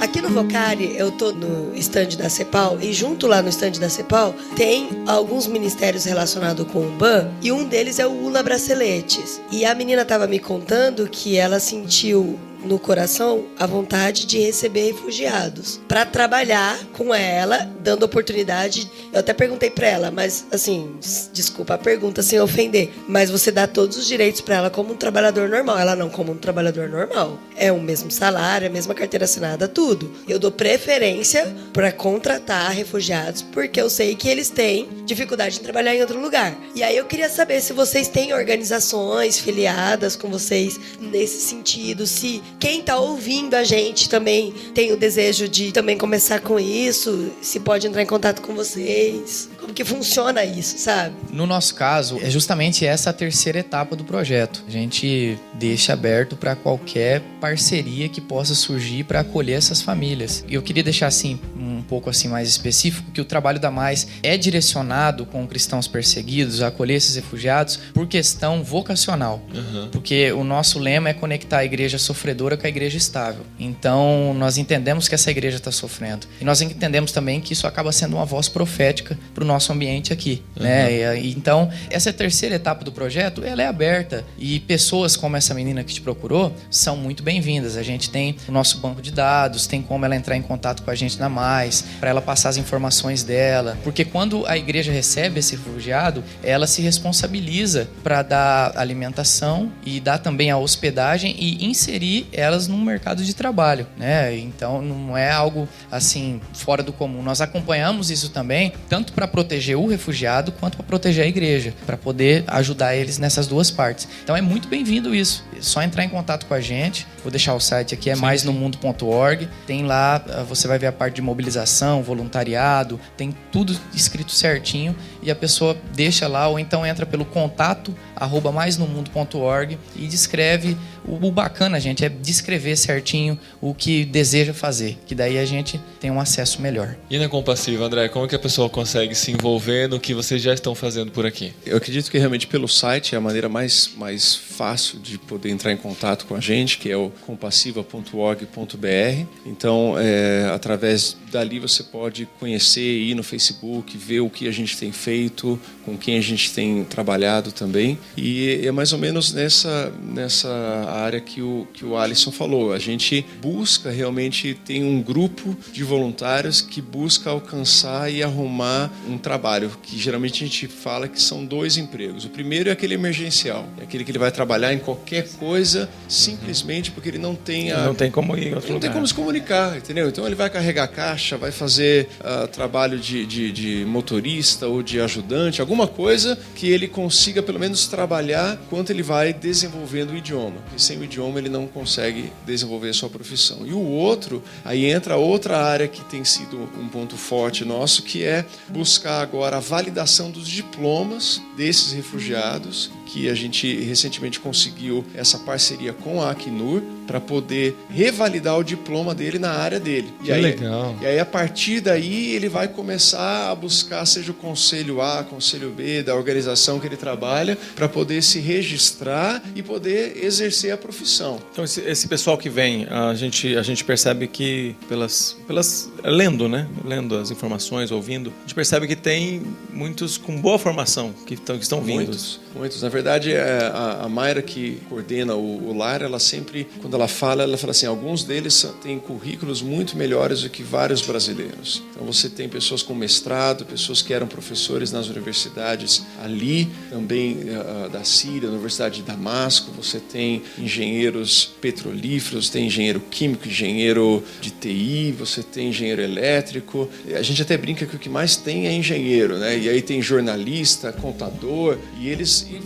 Aqui no Vocari, eu tô no stand da CEPAL e junto lá no stand da CEPAL tem alguns ministérios relacionados com o BAN e um deles é o ULA Braceletes. E a menina tava me contando que ela sentiu no coração a vontade de receber refugiados para trabalhar com ela, dando oportunidade. Eu até perguntei para ela, mas assim, desculpa a pergunta sem ofender, mas você dá todos os direitos para ela como um trabalhador normal. Ela não como um trabalhador normal. É o mesmo salário, a mesma carteira assinada, tudo. Eu dou preferência para contratar refugiados porque eu sei que eles têm dificuldade em trabalhar em outro lugar. E aí eu queria saber se vocês têm organizações filiadas com vocês nesse sentido, se quem tá ouvindo a gente também tem o desejo de também começar com isso, se pode entrar em contato com vocês. Como que funciona isso, sabe? No nosso caso, é justamente essa a terceira etapa do projeto. A gente deixa aberto para qualquer parceria que possa surgir para acolher essas famílias. E eu queria deixar assim um pouco assim mais específico que o trabalho da Mais é direcionado com cristãos perseguidos a acolher esses refugiados por questão vocacional. Porque o nosso lema é conectar a igreja sofredora com a igreja estável. Então, nós entendemos que essa igreja está sofrendo. E nós entendemos também que isso acaba sendo uma voz profética para o nosso ambiente aqui. Né? Então, essa terceira etapa do projeto, ela é aberta. E pessoas como essa menina que te procurou são muito bem-vindas. A gente tem o nosso banco de dados, tem como ela entrar em contato com a gente na Mais, para ela passar as informações dela. Porque quando a igreja recebe esse refugiado, ela se responsabiliza para dar alimentação e dar também a hospedagem e inserir elas no mercado de trabalho, né? Então não é algo assim fora do comum. Nós acompanhamos isso também, tanto para proteger o refugiado quanto para proteger a igreja, para poder ajudar eles nessas duas partes. Então é muito bem-vindo isso. É só entrar em contato com a gente. Vou deixar o site aqui, é maisnomundo.org. Tem lá, você vai ver a parte de mobilização, voluntariado, tem tudo escrito certinho e a pessoa deixa lá ou então entra pelo contato@maisnomundo.org e descreve. O bacana, gente, é descrever certinho o que deseja fazer, que daí a gente tem um acesso melhor. E na Compassiva, André, como que a pessoa consegue se envolver no que vocês já estão fazendo por aqui? Eu acredito que realmente pelo site é a maneira mais fácil de poder entrar em contato com a gente, que é o compassiva.org.br. Então, através dali você pode conhecer, ir no Facebook, ver o que a gente tem feito, com quem a gente tem trabalhado também. E é mais ou menos nessa área que o Alisson falou. A gente busca realmente, tem um grupo de voluntários que busca alcançar e arrumar um trabalho, que geralmente a gente fala que são 2 empregos. O primeiro é aquele emergencial, é aquele que ele vai trabalhar em qualquer coisa, simplesmente porque ele não tem não tem como ir em outro lugar. Não tem como se comunicar, entendeu? Então ele vai carregar caixa, vai fazer trabalho de motorista ou de ajudante, alguma coisa que ele consiga pelo menos trabalhar enquanto ele vai desenvolvendo o idioma. E sem o idioma ele não consegue desenvolver a sua profissão. E o outro, aí entra outra área que tem sido um ponto forte nosso, que é buscar agora a validação dos diplomas desses refugiados que a gente recentemente conseguiu essa parceria com a Acnur para poder revalidar o diploma dele na área dele. Que legal. E aí, a partir daí, ele vai começar a buscar, seja o conselho A, conselho B, da organização que ele trabalha, para poder se registrar e poder exercer a profissão. Então, esse pessoal que vem, a gente percebe que, lendo, né? Lendo as informações, ouvindo, a gente percebe que tem muitos com boa formação que estão vindo. Muitos. Na verdade, a Mayra, que coordena o lar, ela sempre, quando ela fala assim, alguns deles têm currículos muito melhores do que vários brasileiros. Então, você tem pessoas com mestrado, pessoas que eram professores nas universidades ali, também da Síria, na Universidade de Damasco, você tem engenheiros petrolíferos, tem engenheiro químico, engenheiro de TI, você tem engenheiro elétrico. A gente até brinca que o que mais tem é engenheiro, né? E aí tem jornalista, contador, e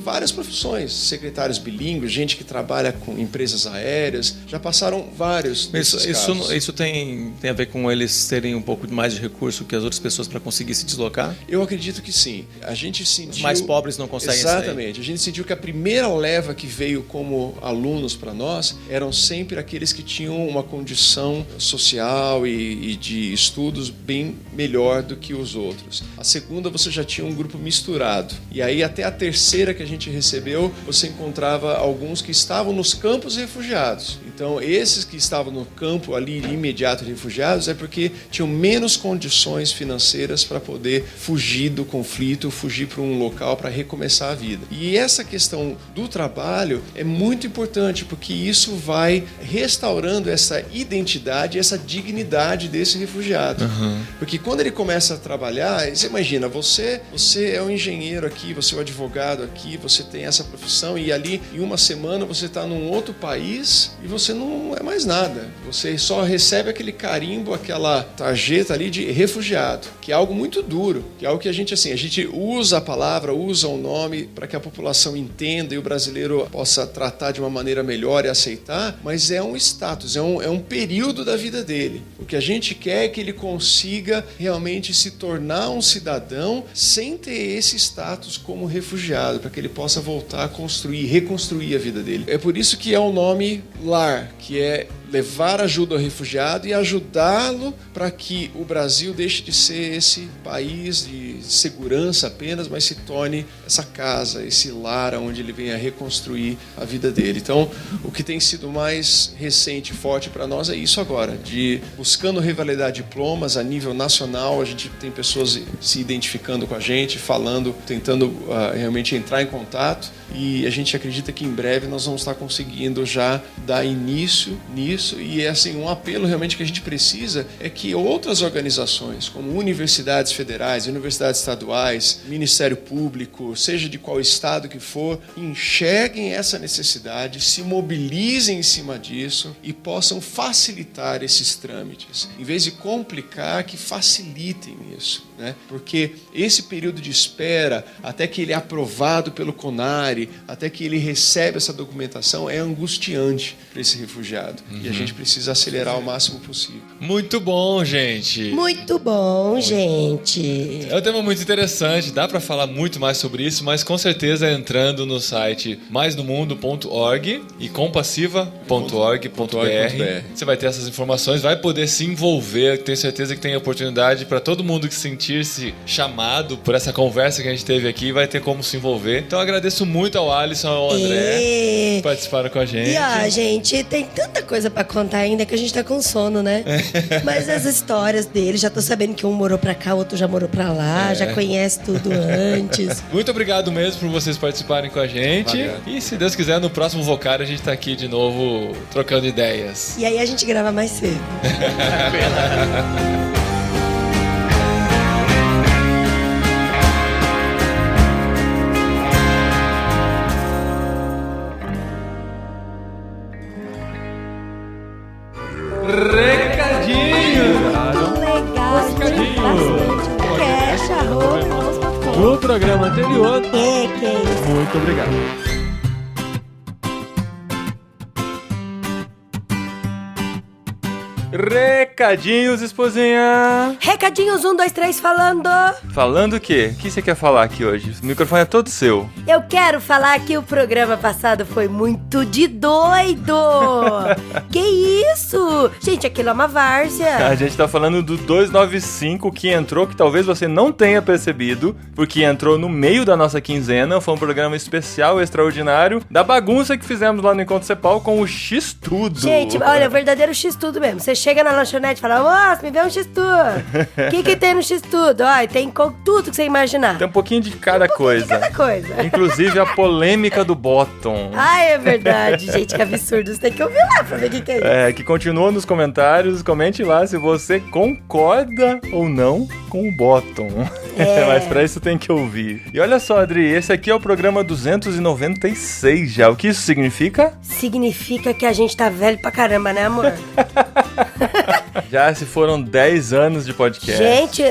várias profissões, secretários bilíngues, gente que trabalha com empresas aéreas, já passaram vários desses casos. Isso tem a ver com eles terem um pouco mais de recurso que as outras pessoas para conseguir se deslocar? Eu acredito que sim. A gente sentiu... Os mais pobres não conseguem sair. Exatamente. A gente sentiu que a primeira leva que veio como alunos para nós eram sempre aqueles que tinham uma condição social e de estudos bem melhor do que os outros. A segunda, você já tinha um grupo misturado. E aí, até a terceira que a gente recebeu, você encontrava alguns que estavam nos campos refugiados. Então, esses que estavam no campo ali imediato de refugiados é porque tinham menos condições financeiras para poder fugir do conflito, fugir para um local para recomeçar a vida. E essa questão do trabalho é muito importante, porque isso vai restaurando essa identidade, essa dignidade desse refugiado. Porque quando ele começa a trabalhar, você imagina, você é um engenheiro aqui, você é um advogado aqui, você tem essa profissão e ali em uma semana você está num outro país e você não é mais nada. Você só recebe aquele carimbo, aquela tarjeta ali de refugiado, que é algo muito duro, que é algo que a gente usa a palavra, usa o nome para que a população entenda e o brasileiro possa tratar de uma maneira melhor e aceitar, mas é um status, é um período da vida dele. O que a gente quer é que ele consiga realmente se tornar um cidadão sem ter esse status como refugiado, para que ele possa voltar a construir, reconstruir a vida dele. É por isso que é o nome LAR, que é levar ajuda ao refugiado e ajudá-lo para que o Brasil deixe de ser esse país de segurança apenas, mas se torne essa casa, esse lar onde ele venha reconstruir a vida dele. Então, o que tem sido mais recente e forte para nós é isso agora, de buscando revalidar diplomas a nível nacional. A gente tem pessoas se identificando com a gente, falando, tentando realmente entrar em contato, e a gente acredita que em breve nós vamos estar conseguindo já dar início nisso. E é assim, um apelo realmente que a gente precisa é que outras organizações, como universidades federais, universidades estaduais, Ministério Público, seja de qual estado que for, enxerguem essa necessidade, se mobilizem em cima disso e possam facilitar esses trâmites. Em vez de complicar, que facilitem isso, né? Porque esse período de espera, até que ele é aprovado pelo CONARE, até que ele recebe essa documentação, é angustiante para esse refugiado. E a gente precisa acelerar o máximo possível. Muito bom, gente. Muito bom, gente. É um tema muito interessante, dá para falar muito mais sobre isso, mas com certeza entrando no site maisnomundo.org e compassiva.org.br você vai ter essas informações, vai poder se envolver. Tenho certeza que tem oportunidade para todo mundo que sentir-se chamado por essa conversa que a gente teve aqui, vai ter como se envolver. Então agradeço muito ao Alisson e ao André que participaram com a gente. E gente, tem tanta coisa pra contar ainda que a gente tá com sono, né? Mas as histórias deles, já tô sabendo que um morou pra cá, o outro já morou pra lá, já conhece tudo antes. Muito obrigado mesmo por vocês participarem com a gente. Valeu. E se Deus quiser, no próximo Vocário a gente tá aqui de novo trocando ideias. E aí a gente grava mais cedo. No programa anterior. Muito obrigado. Recadinhos, esposinha. Recadinhos 1, 2, 3 falando. Falando o quê? O que você quer falar aqui hoje? O microfone é todo seu. Eu quero falar que o programa passado foi muito de doido. Que isso? Gente, aquilo é uma várzea. A gente tá falando do 295 que entrou, que talvez você não tenha percebido, porque entrou no meio da nossa quinzena. Foi um programa especial, extraordinário, da bagunça que fizemos lá no Encontro Cepal com o X-Tudo. Gente, olha, o verdadeiro X-Tudo mesmo. Você chega na lanchonete e fala, moça, me vê um X-Tudo. O que tem no X-Tudo? Ó, tem com tudo que você imaginar. Tem um pouquinho de cada coisa. Cada coisa. Inclusive a polêmica do Bottom. Ai, é verdade, gente, que absurdo. Você tem que ouvir lá pra ver o que é isso. É, que continua nos comentários. Comente lá se você concorda ou não com o Bottom. Mas pra isso tem que ouvir. E olha só, Adri, esse aqui é o programa 296 já. O que isso significa? Significa que a gente tá velho pra caramba, né, amor? Já se foram 10 anos de podcast. Gente,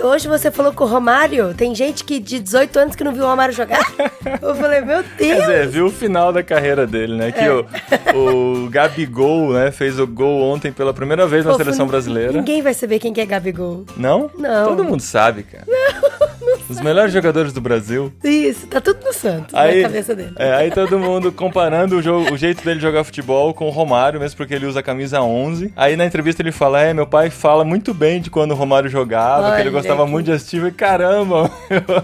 hoje você falou com o Romário. Tem gente que de 18 anos que não viu o Romário jogar. Eu falei, meu Deus. Quer dizer, viu o final da carreira dele, né? Que o Gabigol, né, fez o gol ontem pela primeira vez na seleção brasileira. Ninguém vai saber quem que é Gabigol. Não? Não. Todo mundo sabe, cara. Não Os melhores jogadores do Brasil. Isso, tá tudo no Santos, na cabeça dele. Aí todo mundo comparando o jeito dele jogar futebol com o Romário, mesmo porque ele usa a camisa 11. Aí na entrevista ele fala, meu pai fala muito bem de quando o Romário jogava, que ele gostava muito de assistir. E caramba,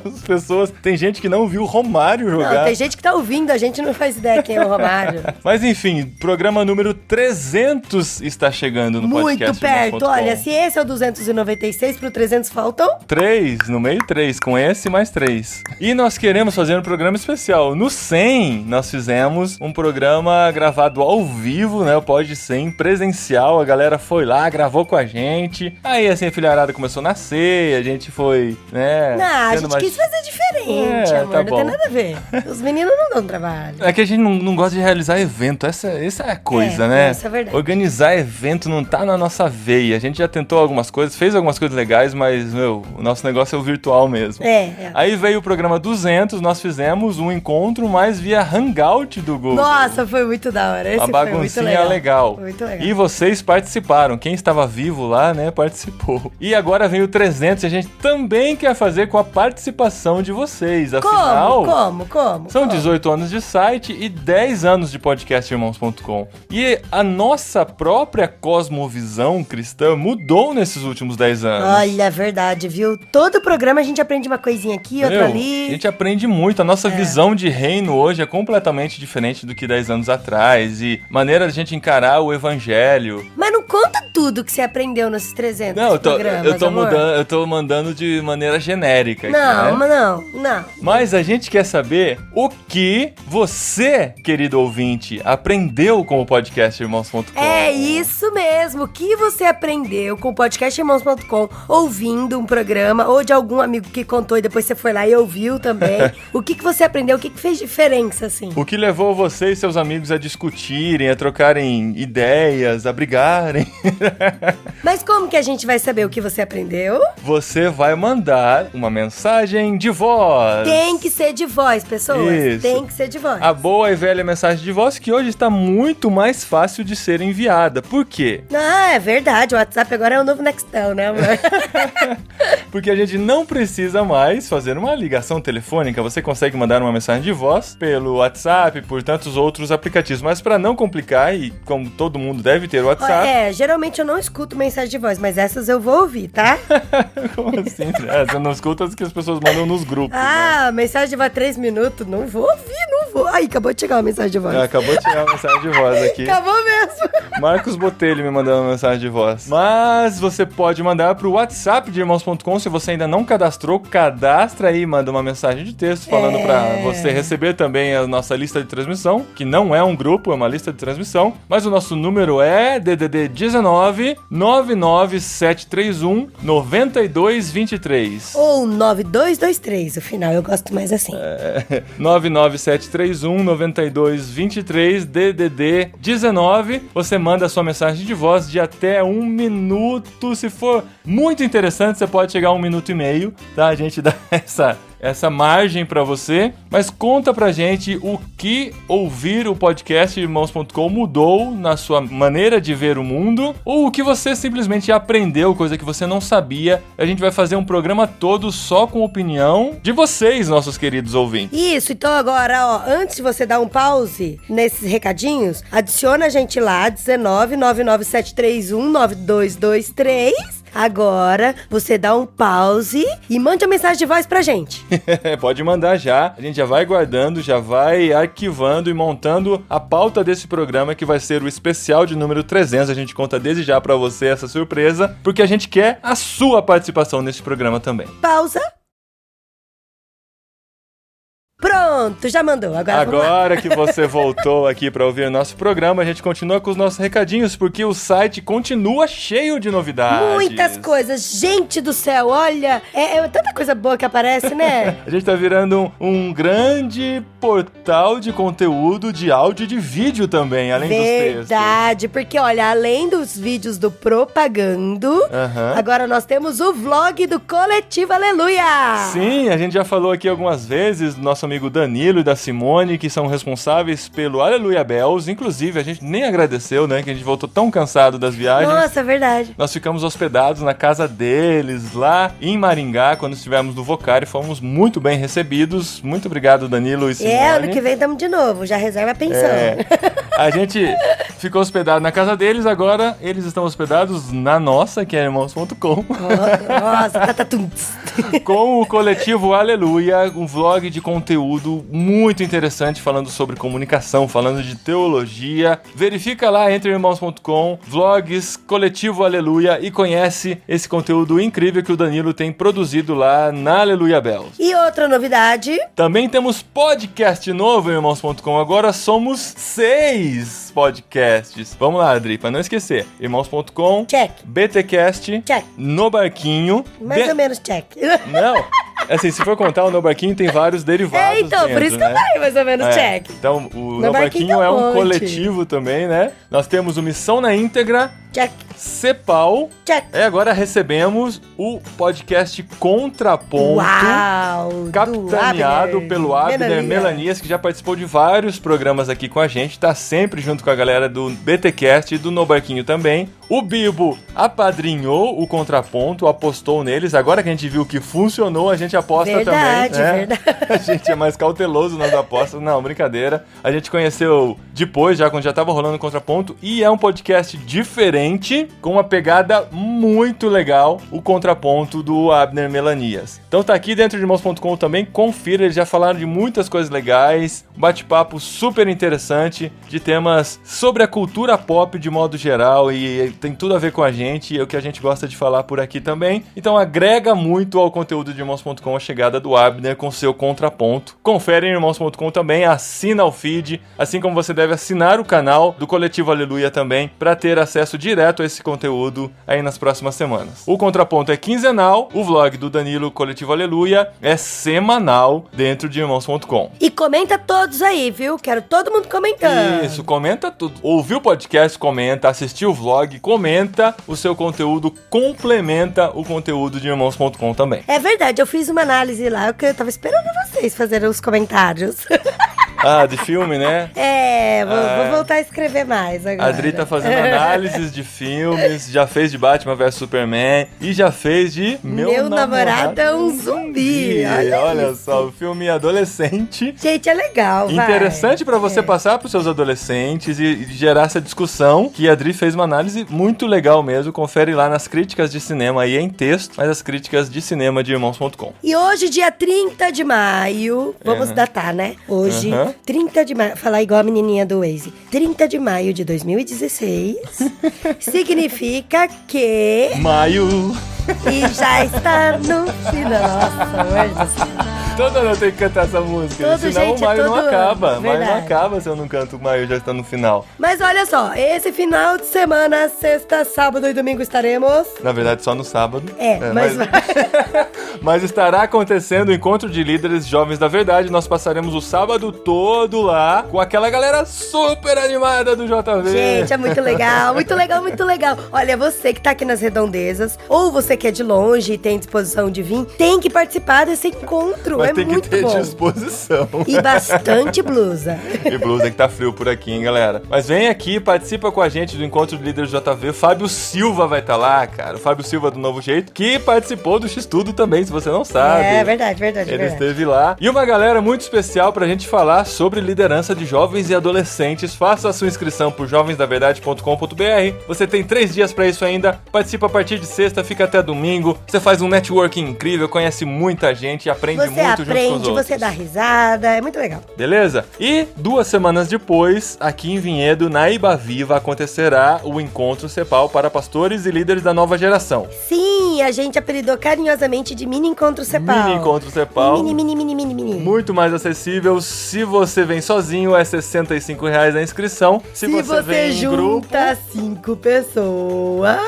as pessoas... Tem gente que não viu o Romário jogar. Não, tem gente que tá ouvindo, a gente não faz ideia quem é o Romário. Mas enfim, programa número 300 está chegando no podcast. Muito perto. Olha, se esse é o 296, pro 300 faltam... 3, no meio 3, com esse mais 3. E nós queremos fazer um programa especial. No 100, nós fizemos um programa gravado ao vivo, né? O Pod 100, presencial. A galera foi lá, gravou com a gente. Aí, assim, a filharada começou a nascer, a gente foi, né? Não, a gente quis fazer diferente, amor. Tá não tem nada a ver. Os meninos não dão trabalho. É que a gente não gosta de realizar evento. Essa é a coisa, né? Isso é verdade. Organizar evento não tá na nossa veia. A gente já tentou algumas coisas, fez algumas coisas legais, mas, o nosso negócio é o virtual mesmo. Aí veio o programa 200, nós fizemos um encontro, mas via Hangout do Google. Nossa, foi muito da hora. Esse uma baguncinha legal. Muito legal. E vocês participaram. Quem estava vivo lá, né, participou. E agora vem o 300 e a gente também quer fazer com a participação de vocês. Afinal, Como? São 18 anos de site e 10 anos de podcastirmãos.com. E a nossa própria cosmovisão cristã mudou nesses últimos 10 anos. Olha, é verdade, viu? Todo programa a gente aprende uma coisinha aqui, outra ali. A gente aprende muito. A nossa visão de reino hoje é completamente diferente do que 10 anos atrás. E maneira de a gente encarar o evangelho. Mas não conta tudo que você aprendeu nesses 300 programas, eu tô mandando de maneira genérica aqui, não. Mas a gente quer saber o que você, querido ouvinte, aprendeu com o podcastirmãos.com. É isso mesmo. O que você aprendeu com o podcastirmãos.com ouvindo um programa ou de algum amigo que contou e depois você foi lá e ouviu também. O que você aprendeu? O que fez diferença, assim? O que levou você e seus amigos a discutirem, a trocarem ideias, a brigarem. Mas como que a gente vai saber o que você aprendeu? Você vai mandar uma mensagem de voz. Tem que ser de voz, pessoas. Isso. Tem que ser de voz. A boa e velha mensagem de voz que hoje está muito mais fácil de ser enviada. Por quê? Ah, é verdade. O WhatsApp agora é o novo Nextel, né, amor? Porque a gente não precisa mais fazer uma ligação telefônica. Você consegue mandar uma mensagem de voz pelo WhatsApp, por tantos outros aplicativos. Mas para não complicar, e como todo mundo deve ter o WhatsApp... geralmente eu não escuto mensagem de voz, mas essas eu vou ouvir, tá? Como assim? Você não escuta as que as pessoas mandam nos grupos, né? Mensagem de voz 3 minutos, não vou ouvir, não vou. Aí, acabou de chegar uma mensagem de voz. Acabou de chegar uma mensagem de voz aqui. Acabou mesmo. Marcos Botelho me mandando uma mensagem de voz. Mas você pode mandar pro WhatsApp de irmãos.com. Se você ainda não cadastrou, cadastra aí, manda uma mensagem de texto falando pra você receber também a nossa lista de transmissão, que não é um grupo, é uma lista de transmissão. Mas o nosso número é DDD 19 99731 9223. Ou 9223, o final, eu gosto mais assim. 99731 9223, DDD 19. Você manda a sua mensagem de voz de até 1 minuto. Se for muito interessante, você pode chegar a 1 minuto e meio, tá? A gente dá essa margem pra você, mas conta pra gente o que ouvir o podcast Irmãos.com mudou na sua maneira de ver o mundo, ou o que você simplesmente aprendeu, coisa que você não sabia. A gente vai fazer um programa todo só com opinião de vocês, nossos queridos ouvintes. Isso, então agora, ó, antes de você dar um pause nesses recadinhos, adiciona a gente lá, 19997319223. Agora, você dá um pause e mande a mensagem de voz pra gente. Pode mandar já. A gente já vai guardando, já vai arquivando e montando a pauta desse programa, que vai ser o especial de número 300. A gente conta desde já pra você essa surpresa, porque a gente quer a sua participação nesse programa também. Pausa. Pronto, já mandou. Agora que você voltou aqui para ouvir o nosso programa, a gente continua com os nossos recadinhos, porque o site continua cheio de novidades. Muitas coisas. Gente do céu, olha, é tanta coisa boa que aparece, né? A gente tá virando um grande portal de conteúdo de áudio e de vídeo também, além dos textos. Verdade, porque olha, além dos vídeos do Propagando, agora nós temos o vlog do Coletivo Aleluia. Sim, a gente já falou aqui algumas vezes do nosso amigo Danilo e da Simone, que são responsáveis pelo Aleluia Bells. Inclusive, a gente nem agradeceu, né, que a gente voltou tão cansado das viagens. Nossa, é verdade. Nós ficamos hospedados na casa deles, lá em Maringá, quando estivemos no Vocari. Fomos muito bem recebidos. Muito obrigado, Danilo e Simone. Ano que vem estamos de novo, já reserva a pensão. A gente ficou hospedado na casa deles, agora eles estão hospedados na nossa, que é irmãos.com. Nossa, tatatum. Com o Coletivo Aleluia, um vlog de conteúdo muito interessante, falando sobre comunicação, falando de teologia. Verifica lá, entre irmãos.com, vlogs, Coletivo Aleluia, e conhece esse conteúdo incrível que o Danilo tem produzido lá na Aleluia Bells. E outra novidade... Também temos podcast novo em irmãos.com, agora somos 6 podcasts. Vamos lá, Adri, pra não esquecer. Irmãos.com, check. BTcast, check. No Barquinho. Mais ou menos check. Não, assim, se for contar, o No Barquinho tem vários derivados então, dentro, por isso que né? eu falei mais ou menos check. Então, o No Barquinho é um coletivo também, né? Nós temos o Missão na Íntegra, check. Cepal, check. E agora recebemos o podcast Contraponto, capitaneado pelo Abner Melanias, que já participou de vários programas aqui com a gente, tá sempre junto com a galera do BTcast e do No Barquinho também. O Bibo apadrinhou o Contraponto, apostou neles. Agora que a gente viu que funcionou, a gente aposta também, né? Verdade. A gente é mais cauteloso nas apostas. Não, brincadeira. A gente conheceu depois, já quando já tava rolando o Contraponto, e é um podcast diferente, com uma pegada muito legal, o Contraponto do Abner Melanias. Então tá aqui dentro de irmãos.com também, confira, eles já falaram de muitas coisas legais, um bate-papo super interessante, de temas sobre a cultura pop de modo geral, e tem tudo a ver com a gente, e é o que a gente gosta de falar por aqui também. Então agrega muito ao conteúdo de irmãos.com a chegada do Abner com seu Contraponto. Confere em irmãos.com também, assina o feed, assim como você deve assinar o canal do Coletivo Aleluia também, para ter acesso direto a esse conteúdo aí nas próximas semanas. O Contraponto é quinzenal, o vlog do Danilo Coletivo Aleluia é semanal dentro de irmãos.com. E comenta todos aí, viu? Quero todo mundo comentando. Isso, comenta tudo. Ouviu o podcast, comenta. Assistiu o vlog, comenta. O seu conteúdo complementa o conteúdo de irmãos.com também. É verdade, eu fiz uma análise lá, eu tava esperando vocês fazerem os comentários. Ah, de filme, né? Vou voltar a escrever mais agora. A Adri tá fazendo análises de filmes, já fez de Batman vs Superman e já fez de Meu namorado é um zumbi. Olha só, o filme adolescente. Gente, é legal, interessante pra você passar pros seus adolescentes e gerar essa discussão, que a Adri fez uma análise muito legal mesmo. Confere lá nas críticas de cinema, aí em texto, mas as críticas de cinema de irmãos.com. E hoje, dia 30 de maio, vamos datar, né? Hoje, 30 de maio, falar igual a menininha do Waze. 30 de maio de 2016 significa que... Maio! E já está no final. Nossa, amor do céu. Todo ano eu tenho que cantar essa música, senão o maio não acaba. Maio não acaba se eu não canto o maio, já está no final. Mas olha só, esse final de semana, sexta, sábado e domingo estaremos... Na verdade, só no sábado. Mas mas estará acontecendo o Encontro de Líderes Jovens da Verdade. Nós passaremos o sábado todo lá com aquela galera super animada do JV. Gente, é muito legal, muito legal, muito legal. Olha, você que tá aqui nas redondezas, ou você que é de longe e tem disposição de vir, tem que participar desse encontro. Mas é tem que muito ter bom. disposição. E bastante blusa. E blusa que tá frio por aqui, hein, galera? Mas vem aqui, participa com a gente do Encontro de Líderes JV. Fábio Silva vai estar lá, cara. O Fábio Silva do Novo Jeito, que participou do X-Tudo também, se você não sabe. É verdade. Ele esteve lá. E uma galera muito especial pra gente falar sobre liderança de jovens e adolescentes. Faça a sua inscrição por jovensdaverdade.com.br. Você tem 3 dias pra isso ainda. Participa a partir de sexta, fica até domingo. Você faz um networking incrível, conhece muita gente e aprende muito junto com os outros. Você dá risada, é muito legal. Beleza? E 2 semanas depois, aqui em Vinhedo, na Ibaviva, acontecerá o Encontro Cepal para pastores e líderes da nova geração. Sim, a gente apelidou carinhosamente de Mini Encontro Cepal. Mini Encontro Cepal. Mini. Muito mais acessível. Se você vem sozinho, é R$ 65 a inscrição. Se você vem em grupo, junta 5 pessoas,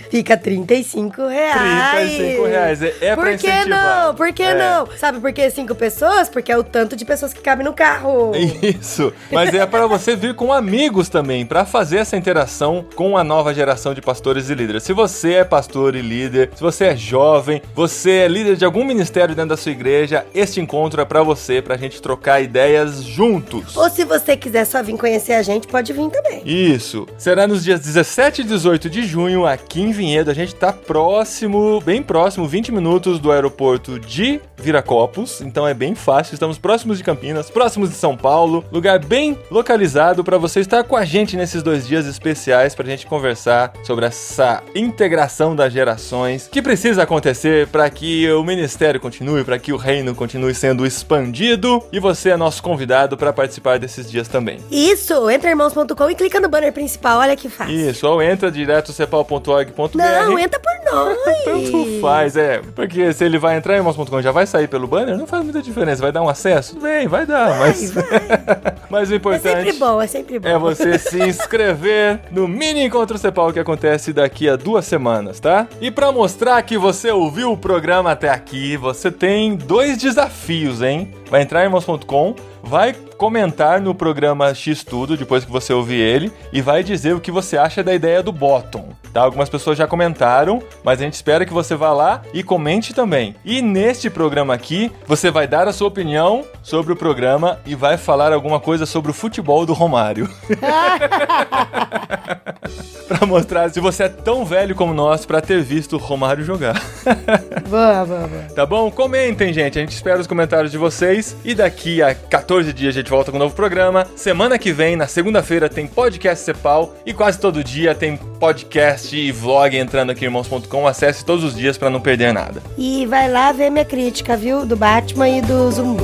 fica R$ 35. R$35. É pra incentivar. Por que não? Sabe por que 5 pessoas? Porque é o tanto de pessoas que cabem no carro. Isso. Mas é para você vir com amigos também, para fazer essa interação com a nova geração de pastores e líderes. Se você é pastor e líder, se você é jovem, você é líder de algum ministério dentro da sua igreja, este encontro é para você, pra gente trocar ideias juntos. Ou se você quiser só vir conhecer a gente, pode vir também. Isso. Será nos dias 17 e 18 de junho, aqui em Vinhedo. A gente tá próximo, bem próximo, 20 minutos do aeroporto de Viracopos. Então é bem fácil. Estamos próximos de Campinas, próximos de São Paulo. Lugar bem localizado para você estar com a gente nesses 2 dias especiais pra gente conversar sobre essa integração das gerações que precisa acontecer para que o ministério continue, para que o reino continue sendo expandido. E você é nosso convidado para participar desses dias também. Isso, entra em irmãos.com e clica no banner principal, olha que fácil. Isso, ou entra direto cepal.org.br. Não, entra por nós. Tanto faz, porque se ele vai entrar em irmãos.com e já vai sair pelo banner, não faz muita diferença. Vai dar um acesso? Tudo bem, vai dar, mas... mas o importante... É sempre bom. É você se inscrever no Mini Encontro Cepal que acontece daqui a 2 semanas, tá? E pra mostrar que você ouviu o programa até aqui, você tem 2 desafios, hein? Vai entrar em irmãos.com, vai comentar no programa X-Tudo, depois que você ouvir ele, e vai dizer o que você acha da ideia do bottom, tá? Algumas pessoas já comentaram, mas a gente espera que você vá lá e comente também. E neste programa aqui, você vai dar a sua opinião sobre o programa e vai falar alguma coisa sobre o futebol do Romário. Pra mostrar se você é tão velho como nós pra ter visto o Romário jogar. Boa. Tá bom? Comentem, gente. A gente espera os comentários de vocês. E daqui a 14 dias a gente volta com um novo programa. Semana que vem, na segunda-feira, tem podcast Cepal. E quase todo dia tem podcast e vlog entrando aqui em irmãos.com. Acesse todos os dias pra não perder nada. E vai lá ver minha crítica, viu? Do Batman e do Zumbi.